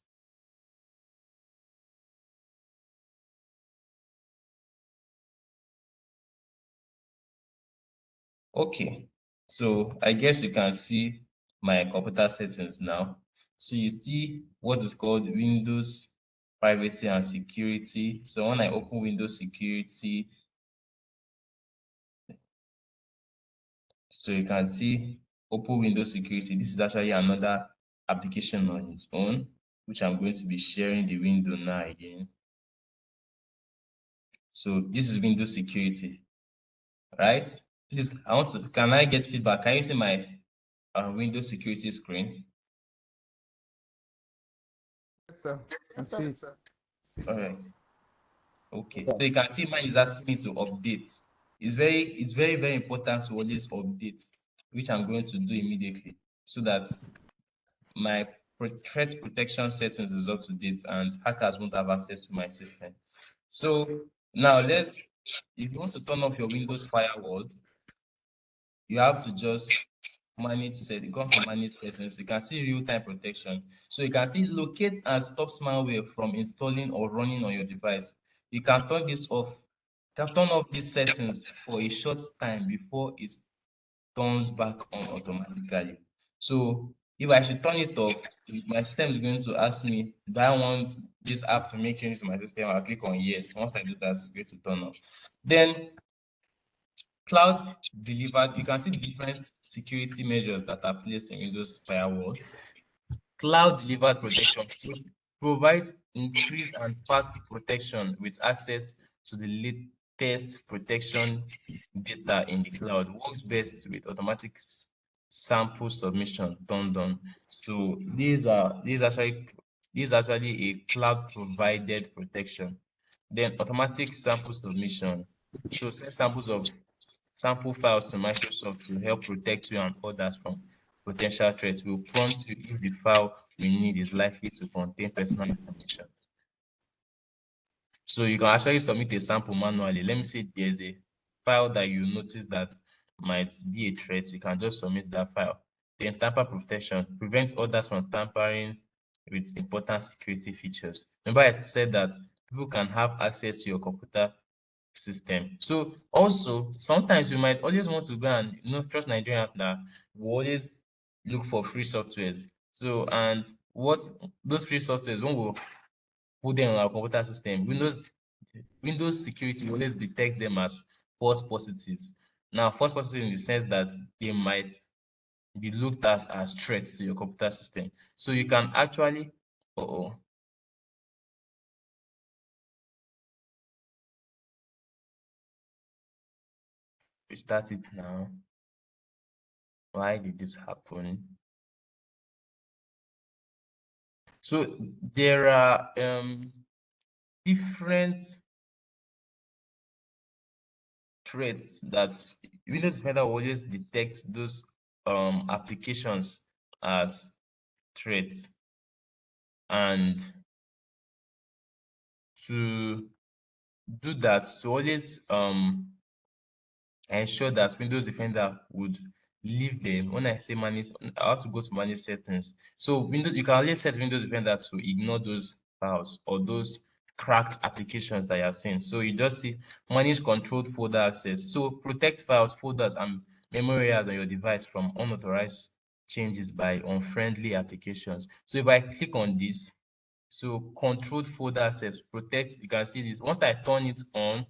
Okay, so I guess you can see my computer settings now. So you see what is called Windows Privacy and Security. So when I open Windows Security, so you can see open Windows Security. This is actually another application on its own, which I'm going to be sharing the window now again. So this is Windows Security, right? Please, can I get feedback? Can you see my Windows Security screen? Yes, sir. I see it. All right. Okay. So you can see mine is asking me to update. It's very, very important to always update, which I'm going to do immediately so that my threat protection settings is up to date and hackers won't have access to my system. So now if you want to turn off your Windows firewall, you have to just go to manage settings. You can see real-time protection. So you can see locate and stop malware from installing or running on your device. You can turn this off. You can turn off these settings for a short time before it turns back on automatically. So if I should turn it off, my system is going to ask me, do I want this app to make changes to my system? I'll click on yes. Once I do that, it's going to turn off. Then cloud delivered, you can see the different security measures that are placed in Windows Firewall. Cloud delivered protection. provides increased and fast protection with access to the latest protection data in the cloud. Works best with automatic sample submission turned on. So these actually a cloud provided protection. Then automatic sample submission. So send samples of sample files to Microsoft to help protect you and others from potential threats. Will prompt you if the file you need is likely to contain personal information. So you can actually submit a sample manually. Let me say there's a file that you notice that might be a threat. You can just submit that file. Then tamper protection prevents others from tampering with important security features. Remember, I said that people can have access to your computer system. So also sometimes you might always want to go and trust Nigerians that we always look for free softwares. So and what those free softwares when we put them on our computer system, Windows security always detects them as false positives. Now, false positives in the sense that they might be looked at as threats to your computer system. So you can actually, restart it now. Why did this happen? So there are different threats that Windows Defender will always detect those applications as threats, and to do that, to always ensure that Windows Defender would leave them. When I say manage, I have to go to manage settings. So Windows, you can always set Windows Defender to ignore those files or those cracked applications that you have seen. So you just see manage controlled folder access. So protect files, folders, and memory areas on your device from unauthorized changes by unfriendly applications. So if I click on this, so controlled folder access protect, you can see this. Once I turn it on,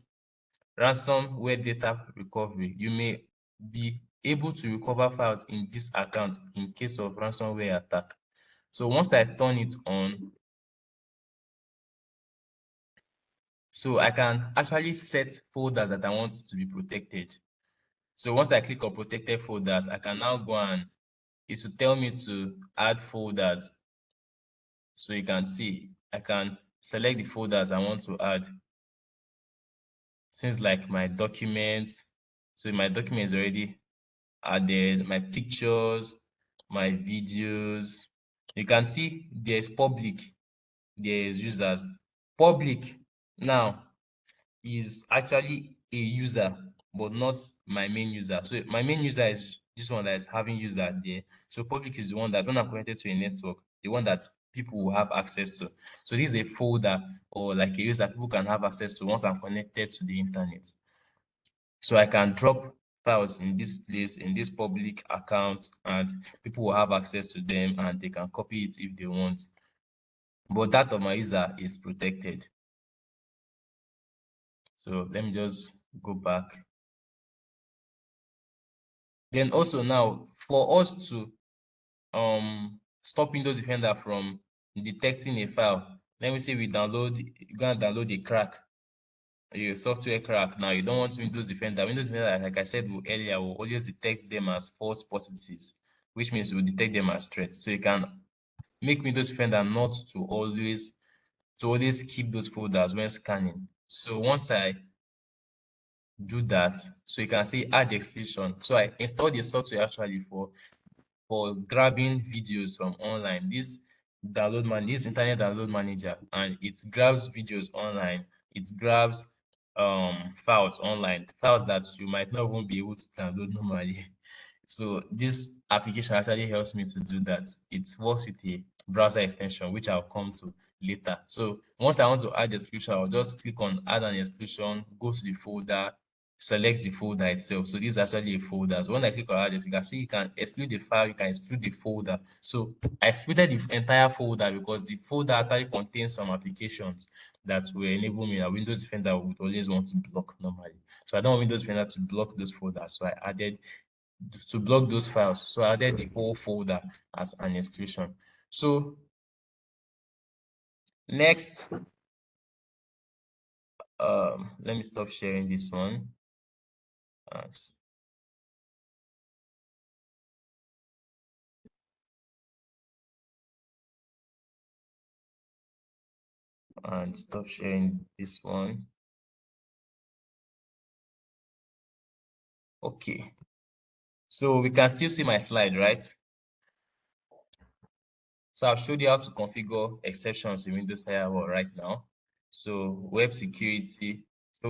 ransomware data recovery, you may be able to recover files in this account in case of ransomware attack. So once I turn it on, so I can actually set folders that I want to be protected. So once I click on protected folders, I can now go and it will tell me to add folders. So you can see I can select the folders I want to add. Things like my documents. So my document is already added, my pictures, my videos. You can see there's public, there's users. Public now is actually a user, but not my main user. So my main user is this one that is having user there. So public is the one that when I'm connected to a network, the one that people will have access to. So this is a folder or like a user people can have access to once I'm connected to the internet. So I can drop files in this place, in this public account, and people will have access to them and they can copy it if they want. But that of my user is protected. So let me just go back. Then also now, for us to stop Windows Defender from detecting a file, let me say we download, you're gonna download a crack, a software crack. Now you don't want Windows Defender. Windows Defender, like I said earlier, will always detect them as false positives, which means it will detect them as threats. So you can make Windows Defender not to always keep those folders when scanning. So once I do that, so you can see add extension. So I installed the software actually for grabbing videos from online. This internet download manager, and it grabs videos online. It grabs files online, files that you might not even be able to download normally. So this application actually helps me to do that. It works with a browser extension, which I'll come to later. So once I want to add exclusion, I'll just click on add an exclusion, go to the folder, select the folder itself. So this is actually a folder. So when I click on add, you can see you can exclude the file, you can exclude the folder. So I excluded the entire folder because the folder actually contains some applications that will enable me that Windows Defender would always want to block normally. So I don't want Windows Defender to block those folders. So I added to block those files. So I added the whole folder as an exclusion. So Next, let me stop sharing this one. And stop sharing this one. Okay, so we can still see my slide, right? So I've showed you how to configure exceptions in Windows Firewall right now. So web security. So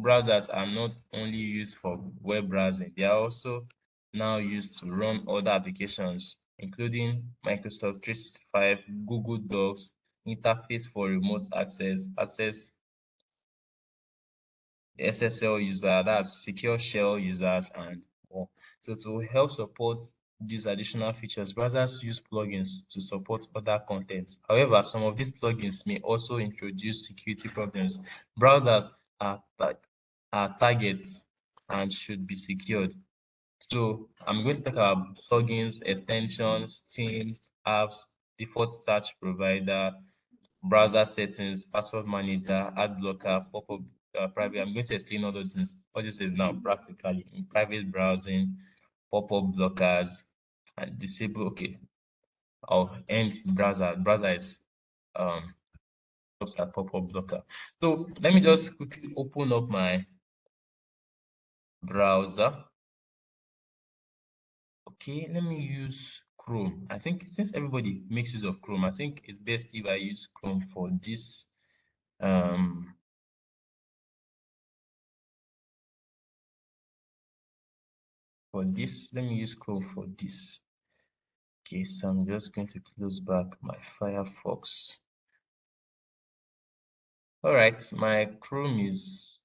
browsers are not only used for web browsing, they are also now used to run other applications, including Microsoft 365, Google Docs, interface for remote access, SSL user, that's secure shell users, and more. So to help support these additional features, browsers use plugins to support other content. However, some of these plugins may also introduce security problems. Browsers are targets and should be secured. So I'm going to talk about plugins, extensions, themes, apps, default search provider, browser settings, password manager, ad blocker, pop-up private. I'm going to explain all those things. All this is now practically in private browsing, pop-up blockers, and disable. Okay, I'll end browser. Browser is pop-up blocker. So let me just quickly open up my browser. Okay, let me use Chrome. I think since everybody makes use of Chrome, I think it's best if I use Chrome for this. Let me use Chrome for this. Okay, so I'm just going to close back my Firefox. All right, my Chrome is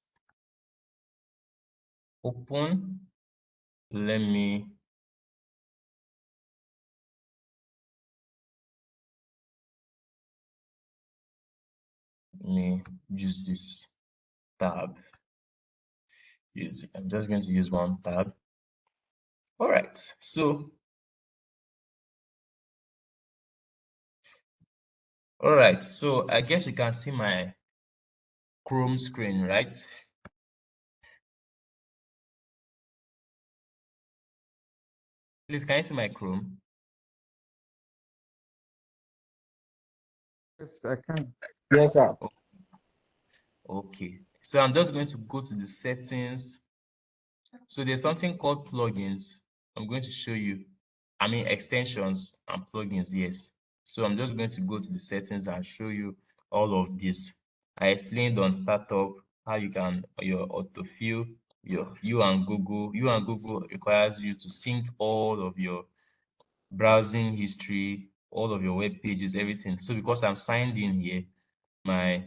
open. Let me use this tab. I'm just going to use one tab. All right, so I guess you can see my Chrome screen, right? Please, can you see my Chrome? Yes, I can. Yes, sir. Okay, so I'm just going to go to the settings. So there's something called plugins. I'm going to show you. I mean extensions and plugins, yes. So I'm just going to go to the settings and show you all of this. I explained on startup how you can your autofill, you and Google requires you to sync all of your browsing history, all of your web pages, everything. So because I'm signed in here, my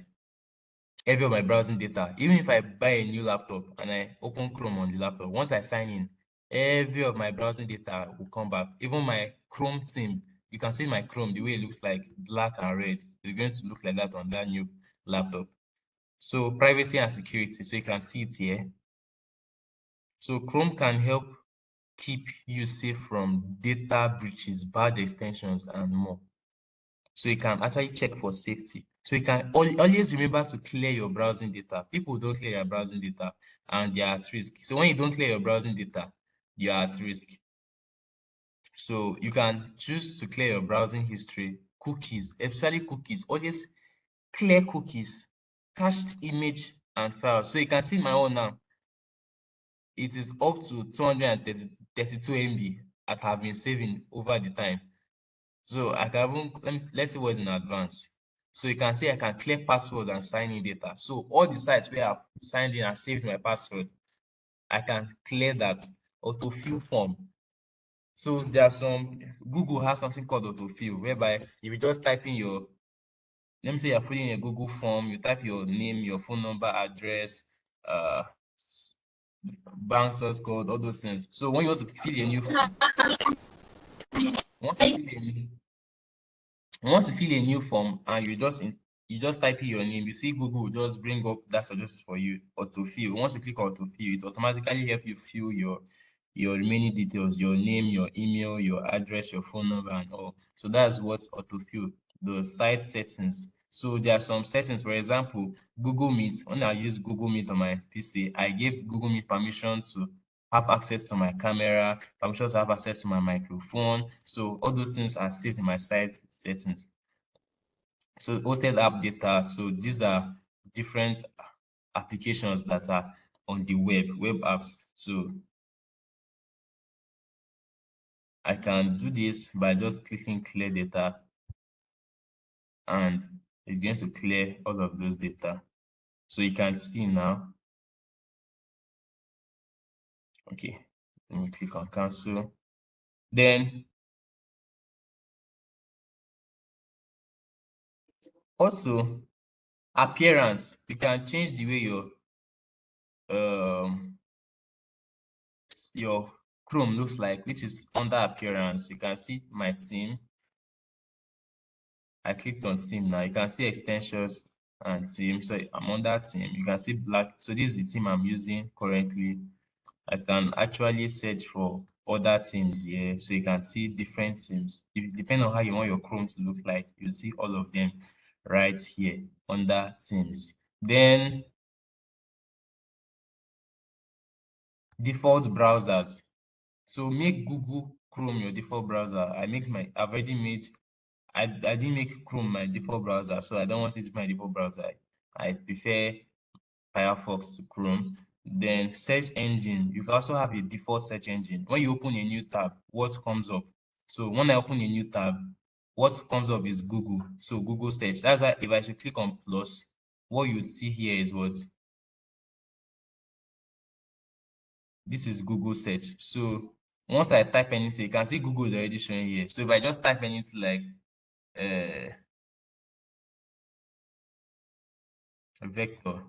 every of my browsing data, even if I buy a new laptop and I open Chrome on the laptop, once I sign in, every of my browsing data will come back. Even my Chrome theme, you can see my Chrome, the way it looks like black and red, it's going to look like that on that new laptop. So privacy and security, so you can see it here. So Chrome can help keep you safe from data breaches, bad extensions, and more. So you can actually check for safety. So you can always remember to clear your browsing data. People don't clear their browsing data and they are at risk. So when you don't clear your browsing data, you are at risk. So you can choose to clear your browsing history, cookies, especially cookies. Always clear cookies, cached image and files. So you can see my own now. It is up to 232 MB that have been saving over the time. So I can even, let's see what's in advance. So you can see I can clear password and sign in data. So all the sites where I've signed in and saved my password, I can clear that. Autofill form. So there are some, Google has something called autofill, whereby if you just type in your, let me say you're filling a Google form, you type your name, your phone number, address, bank source code, all those things. So when you want to fill a new form, once you fill a new Once you fill a new form and you just type in your name, you see Google will just bring up that suggestion for you autofill. Once you click autofill, it automatically help you fill your remaining details, your name, your email, your address, your phone number, and all. So that's what autofill, the site settings. So there are some settings. For example, Google Meet. When I use Google Meet on my PC, I gave Google Meet permission to have access to my camera, permission to have access to my microphone. So all those things are saved in my site settings. So hosted app data. So these are different applications that are on the web apps. So I can do this by just clicking clear data, and it's going to clear all of those data. So you can see now. Okay, let me click on cancel. Then also appearance, you can change the way um your Chrome looks like, which is under appearance. You can see my theme. I clicked on theme now. You can see extensions and theme. So I'm under theme. You can see black. So this is the theme I'm using currently. I can actually search for other themes here, so you can see different themes. If depending on how you want your Chrome to look like, you see all of them right here under themes. Then default browsers. So make Google Chrome your default browser. I've already made I didn't make Chrome my default browser, so I don't want it to be my default browser. I prefer Firefox to Chrome. Then search engine, you can also have a default search engine. When you open a new tab, what comes up? So when I open a new tab, what comes up is Google. So Google search. That's why if I should click on plus, what you would see here is what? This is Google search. So once I type anything, you can see Google is already showing here. So if I just type anything like vector,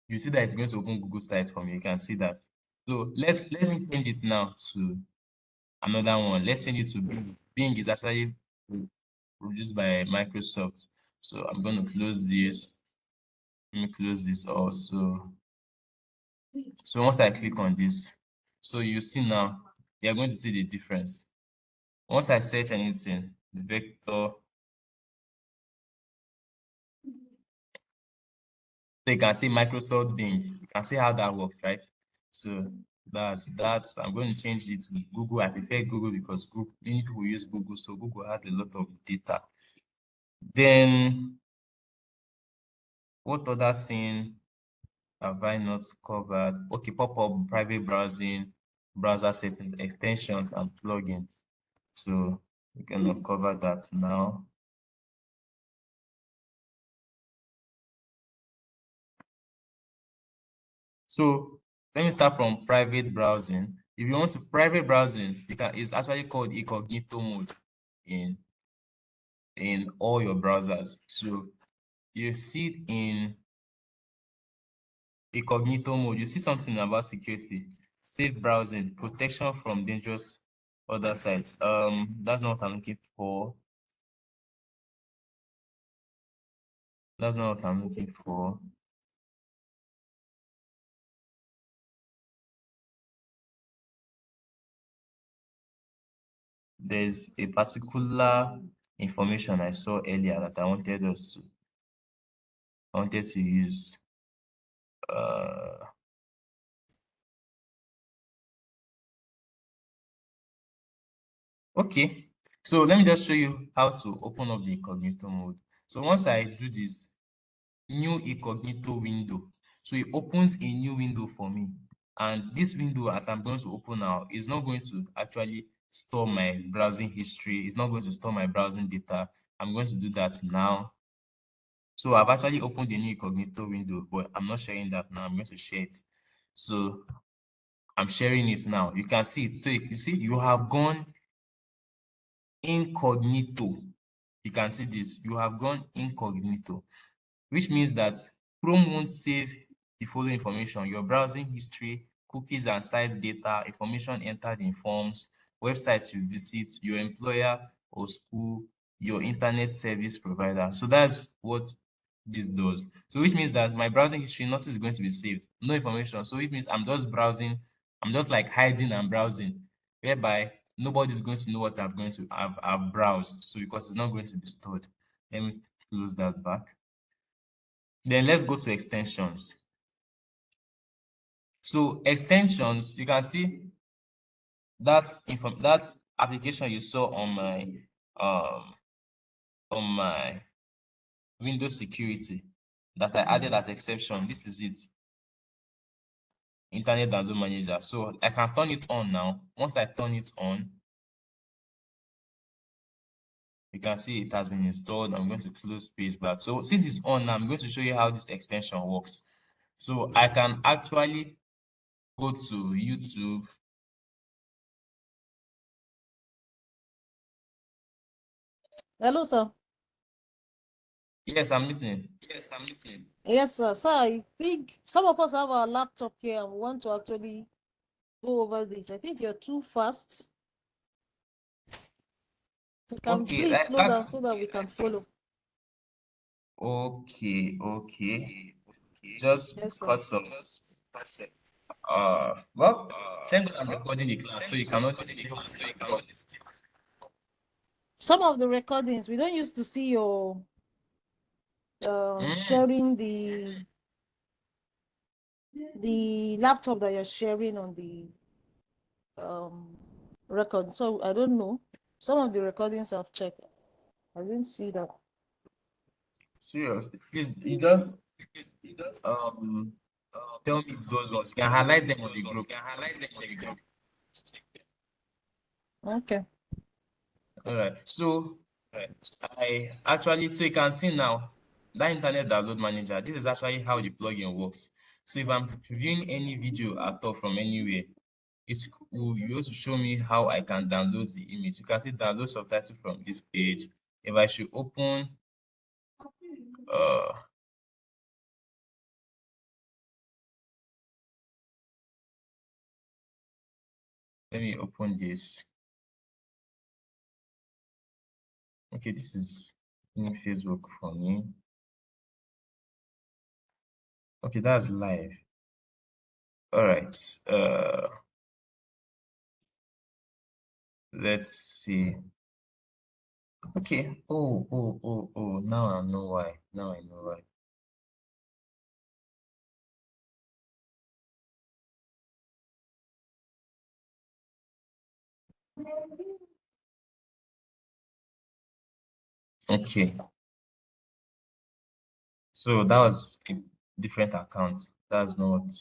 you see that it's going to open Google Sites for me. You can see that. So let me change it now to another one. Let's change it to Bing. Bing is actually produced by Microsoft. So I'm going to close this. Let me close this also. So once I click on this, so you see now, you're going to see the difference. Once I search anything, the vector, so you can see Microsoft Bing. You can see how that works, right? So that's I'm going to change it to Google. I prefer Google because Google, many people use Google, so Google has a lot of data. Then what other thing have I not covered? Okay, pop-up private browsing, browser settings, extensions, and plugins. So we're gonna cover that now. So let me start from private browsing. If you want to private browsing, it's actually called incognito mode in all your browsers. So you see in incognito mode, you see something about security, safe browsing, protection from dangerous other sites. That's not what I'm looking for. That's not what I'm looking for. There's a particular information I saw earlier that I wanted to use. Okay, so let me just show you how to open up the incognito mode. So once I do this, new incognito window, so it opens a new window for me, and this window that I'm going to open now is not going to actually store my browsing history. It's not going to store my browsing data. I'm going to do that now. So I've actually opened the new incognito window, but I'm not sharing that now. I'm going to share it. So I'm sharing it now. You can see it. So you see you have gone incognito. You can see this. You have gone incognito, which means that Chrome won't save the following information: your browsing history, cookies and site data, information entered in forms, websites you visit, your employer or school, your internet service provider. So that's what this does. So which means that my browsing history, nothing is going to be saved, no information. So it means I'm just browsing, I'm just like hiding and browsing, whereby nobody's going to know what I've browsed. So because it's not going to be stored. Let me close that back. Then let's go to extensions. So extensions, you can see that application you saw um on my Windows security that I added as exception. This is it. Internet Download Manager. So I can turn it on now. Once I turn it on, you can see it has been installed. I'm going to close page back. So since it's on now, I'm going to show you how this extension works. So I can actually go to YouTube. Hello, sir. Yes, I'm listening. Yes, I'm listening. Yes, sir. Sir, I think some of us have our laptop here and we want to actually go over this. I think you're too fast. You can Okay, please slow that's down so that we can follow. okay. Just Yes, sir. because of well, thank God I'm recording the class, so you cannot steal. Some of the recordings, we don't used to see your sharing the laptop that you're sharing on the record. So I don't know. Some of the recordings I've checked, I didn't see that. Seriously, please, you just tell me those ones. You can highlight them on the group. Okay. All right. So I actually, so you can see now that Internet Download Manager. This is actually how the plugin works. So if I'm viewing any video at all from anywhere, it will also show me how I can download the image. You can see download subtitle from this page. If I should open let me open this. Okay, this is in Facebook for me. Okay, that's live. All right. Let's see. Okay. Oh. Now I know why. Now I know why. Okay. So that was a different account. That's not what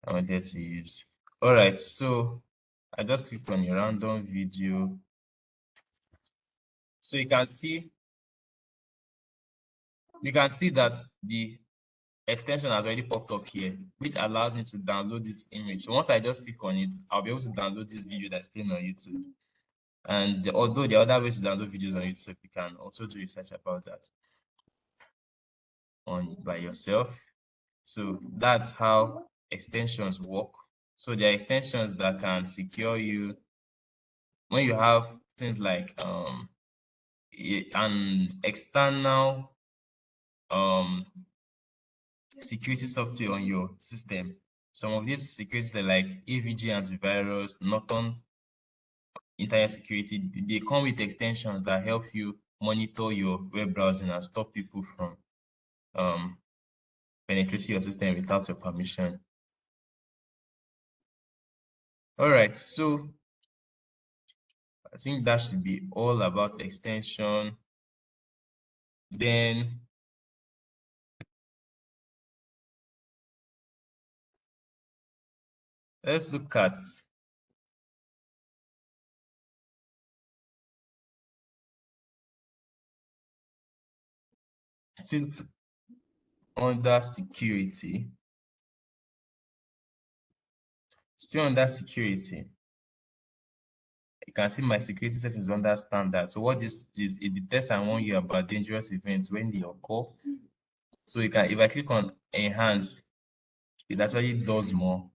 I wanted to use. All right. So I just clicked on a random video. So you can see that the extension has already popped up here, which allows me to download this image. So once I just click on it, I'll be able to download this video that's playing on YouTube. And although there are other ways to download videos on YouTube, you can also do research about that by yourself. So that's how extensions work. So there are extensions that can secure you when you have things like an external security software on your system. Some of these securities are like AVG antivirus, Norton internet security. They come with extensions that help you monitor your web browsing and stop people from penetrating your system without your permission. All right, so I think that should be all about extension. Then let's look at still under security. Still under security. You can see my security settings under standard. So what this is, it detects and warns you about dangerous events when they occur. So you can, if I click on enhance, it actually does more,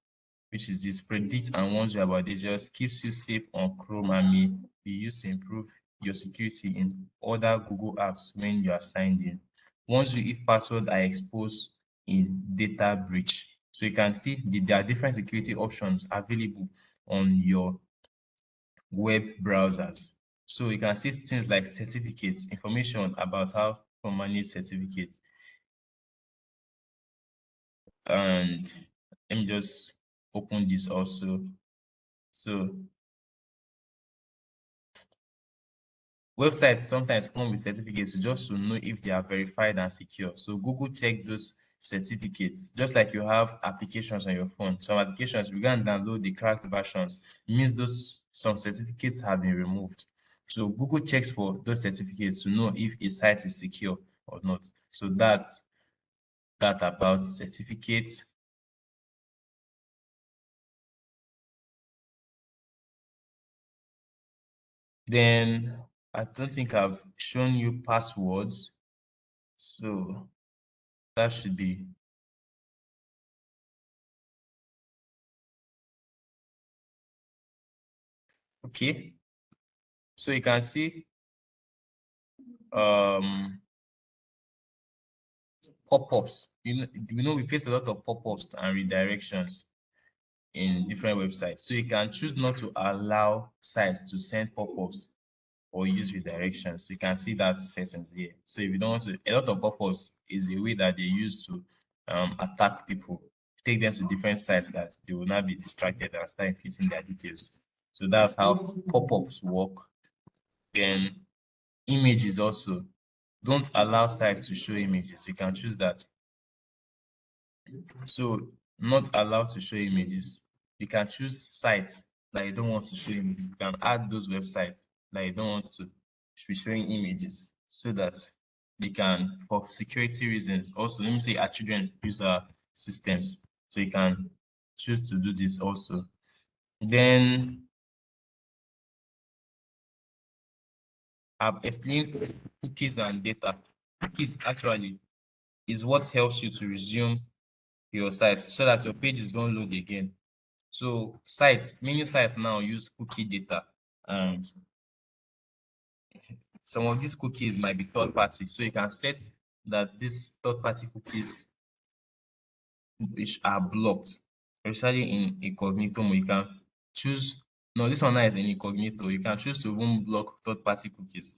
which is this predict and warns you about dangerous, keeps you safe on Chrome and may be used to improve your security in other Google apps when you are signed in. Warns you if passwords are exposed in data breach. So you can see there are different security options available on your web browsers. So you can see things like certificates, information about how to manage certificates. And let me just open this also. So websites sometimes come with certificates just to know if they are verified and secure. So Google check those certificates, just like you have applications on your phone. Some applications, you can download the cracked versions. It means those some certificates have been removed. So Google checks for those certificates to know if a site is secure or not. So that's that about certificates. Then I don't think I've shown you passwords. So that should be okay. So you can see pop-ups. We face a lot of pop-ups and redirections in different websites. So you can choose not to allow sites to send pop-ups or use redirections. You can see that settings here. So if you don't want to, a lot of pop-ups is a way that they use to attack people, take them to different sites that they will not be distracted and start inputting their details. So that's how pop-ups work. Then images also. Don't allow sites to show images. You can choose that. So not allowed to show images. You can choose sites that you don't want to show images. You can add those websites that you don't want to be showing images so that they can, for security reasons, also let me say our children use our systems. So you can choose to do this also. Then I've explained cookies and data. Cookies actually is what helps you to resume your site so that your pages don't load again. So many sites now use cookie data, and some of these cookies might be third party. So you can set that these third party cookies which are blocked, especially in incognito mode. You can choose, no, this one now is in incognito. You can choose to even block third party cookies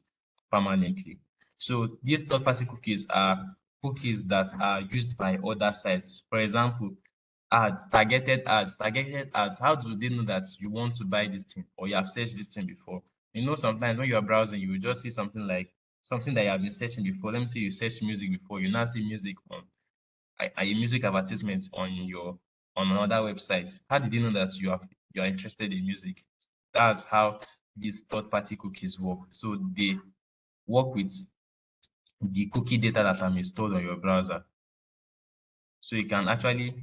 permanently. So these third party cookies are cookies that are used by other sites. For example, ads, targeted ads, targeted ads. How do they know that you want to buy this thing or you have searched this thing before? You know, sometimes when you are browsing, you will just see something like something that you have been searching before. Let me say you searched music before, you now see music on a music advertisement on another website. How did they know that you are interested in music? That's how these third-party cookies work. So they work with the cookie data that are installed on your browser. So you can actually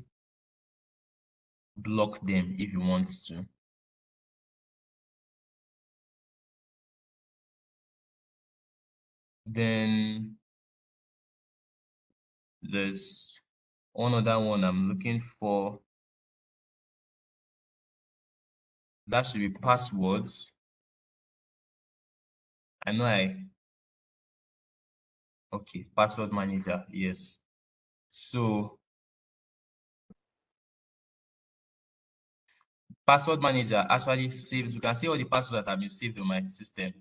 block them if you want to. Then there's one other one I'm looking for. That should be passwords. I know okay, password manager, yes. So password manager actually saves, you can see all the passwords that have been saved on my system.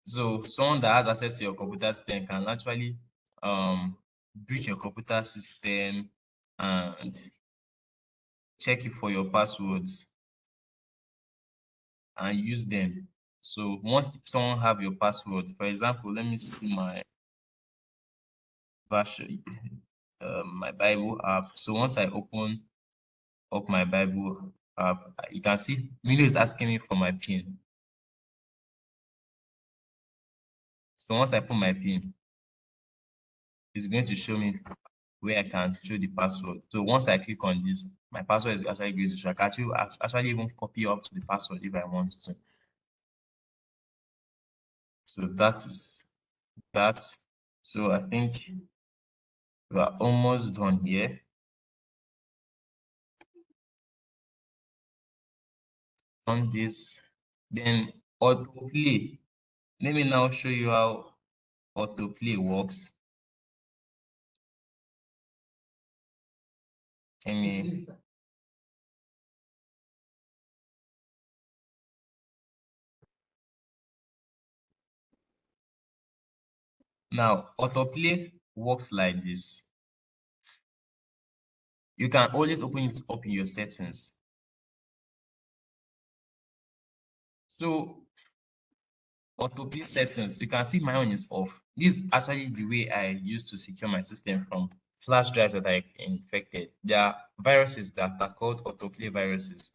So someone that has access to your computer system can actually breach your computer system and check you for your passwords and use them. So once someone have your password, for example, let me see my version, my Bible app. So once I open up my Bible app, you can see video is asking me for my PIN. So once I put my PIN, it's going to show me where I can show the password. So once I click on this, my password is actually going to show. I can actually even copy up to the password if I want to. So that is that. So I think we are almost done here. On this, then autoplay. Let me now show you how autoplay works. Let me Now, autoplay works like this. You can always open it up in your settings. So autoplay settings, you can see my own is off. This is actually the way I used to secure my system from flash drives that I infected. There are viruses that are called autoplay viruses.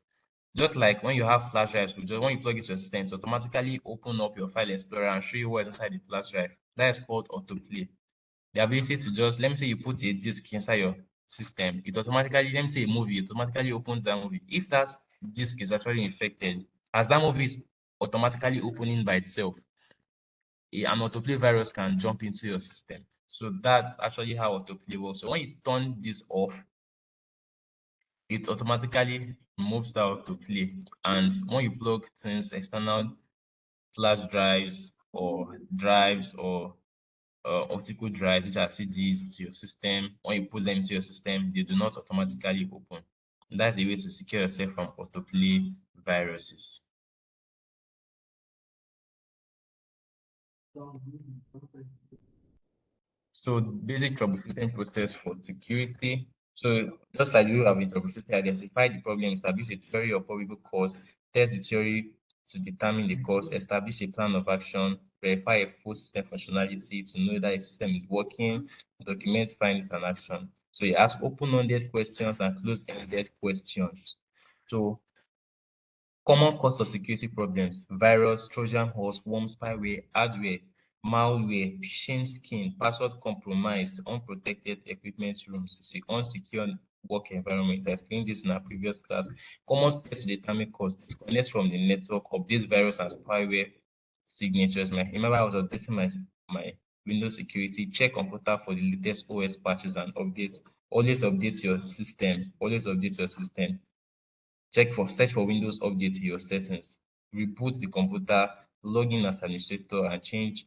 Just like when you have flash drives, when you plug it to your system, it automatically open up your file explorer and show you what's inside the flash drive. That is called autoplay. The ability to just, let me say you put a disk inside your system, it automatically, let me say a movie, it automatically opens that movie. If that disk is actually infected, as that movie is automatically opening by itself, an autoplay virus can jump into your system. So that's actually how autoplay works. So when you turn this off, it automatically moves the autoplay. And when you plug things, external flash drives or optical drives, which are CDs, to your system, when you put them into your system, they do not automatically open. And that's a way to secure yourself from autoplay viruses. So basic troubleshooting process for security. So just like you have been troubleshooting, identify the problem, establish a theory of probable cause, test the theory to determine the cause, establish a plan of action, verify a full system functionality to know that a system is working, document findings and action. So you ask open-ended questions and closed-ended questions. So common cause of security problems: virus, Trojan horse, worm, spyware, hardware, malware, phishing scheme, password compromised, unprotected equipment rooms, unsecure work environment. I explained this in our previous class. Common steps to determine cause: disconnect from the network, update virus and spyware signatures. Remember, I was updating my Windows security. Check computer for the latest OS patches and updates. Always update your system. Always update your system. Search for Windows update in your settings. Reboot the computer, log in as administrator and change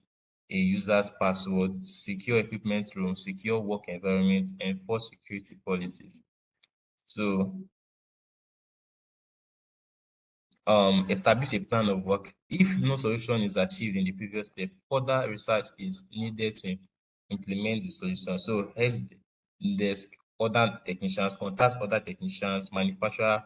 a user's password, secure equipment room, secure work environment, enforce security policies. So establish a plan of work. If no solution is achieved in the previous step, further research is needed to implement the solution. So there's other technicians, contact other technicians, manufacturer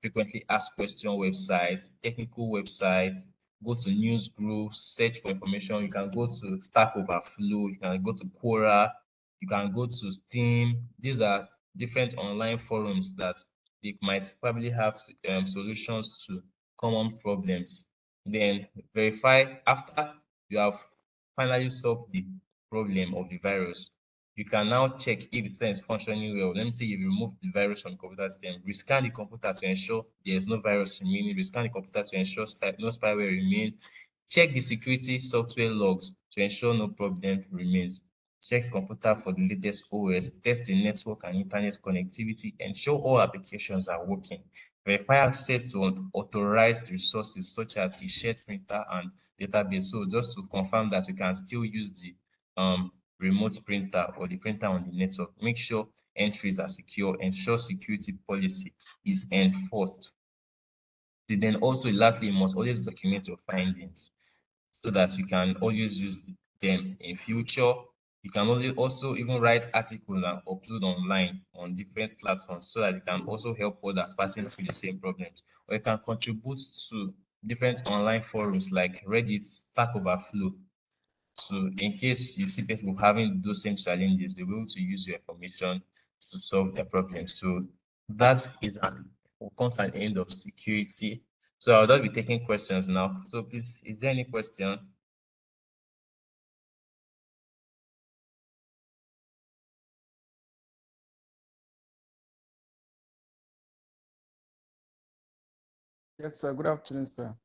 frequently asked question websites, technical websites, go to news groups, search for information. You can go to Stack Overflow, you can go to Quora, you can go to Steam. These are different online forums that they might probably have solutions to common problems. Then verify after you have finally solved the problem of the virus. You can now check if the system is functioning well. Let me say you remove the virus from the computer system, rescan the computer to ensure there is no virus remaining, rescan the computer to ensure no spyware remain, check the security software logs to ensure no problem remains, check the computer for the latest OS, test the network and internet connectivity, ensure all applications are working, verify access to authorized resources such as a shared printer and database. So just to confirm that you can still use the remote printer or the printer on the network. Make sure entries are secure, ensure security policy is enforced. Then also lastly, you must always document your findings so that you can always use them in future. You can also even write articles and upload online on different platforms so that you can also help others passing through the same problems. Or you can contribute to different online forums like Reddit, Stack Overflow. So in case you see people having those same challenges, they'll be able to use your information to solve their problems. So that is will come to an end of security. So I'll just be taking questions now. So please, is there any question? Yes, sir. Good afternoon, sir.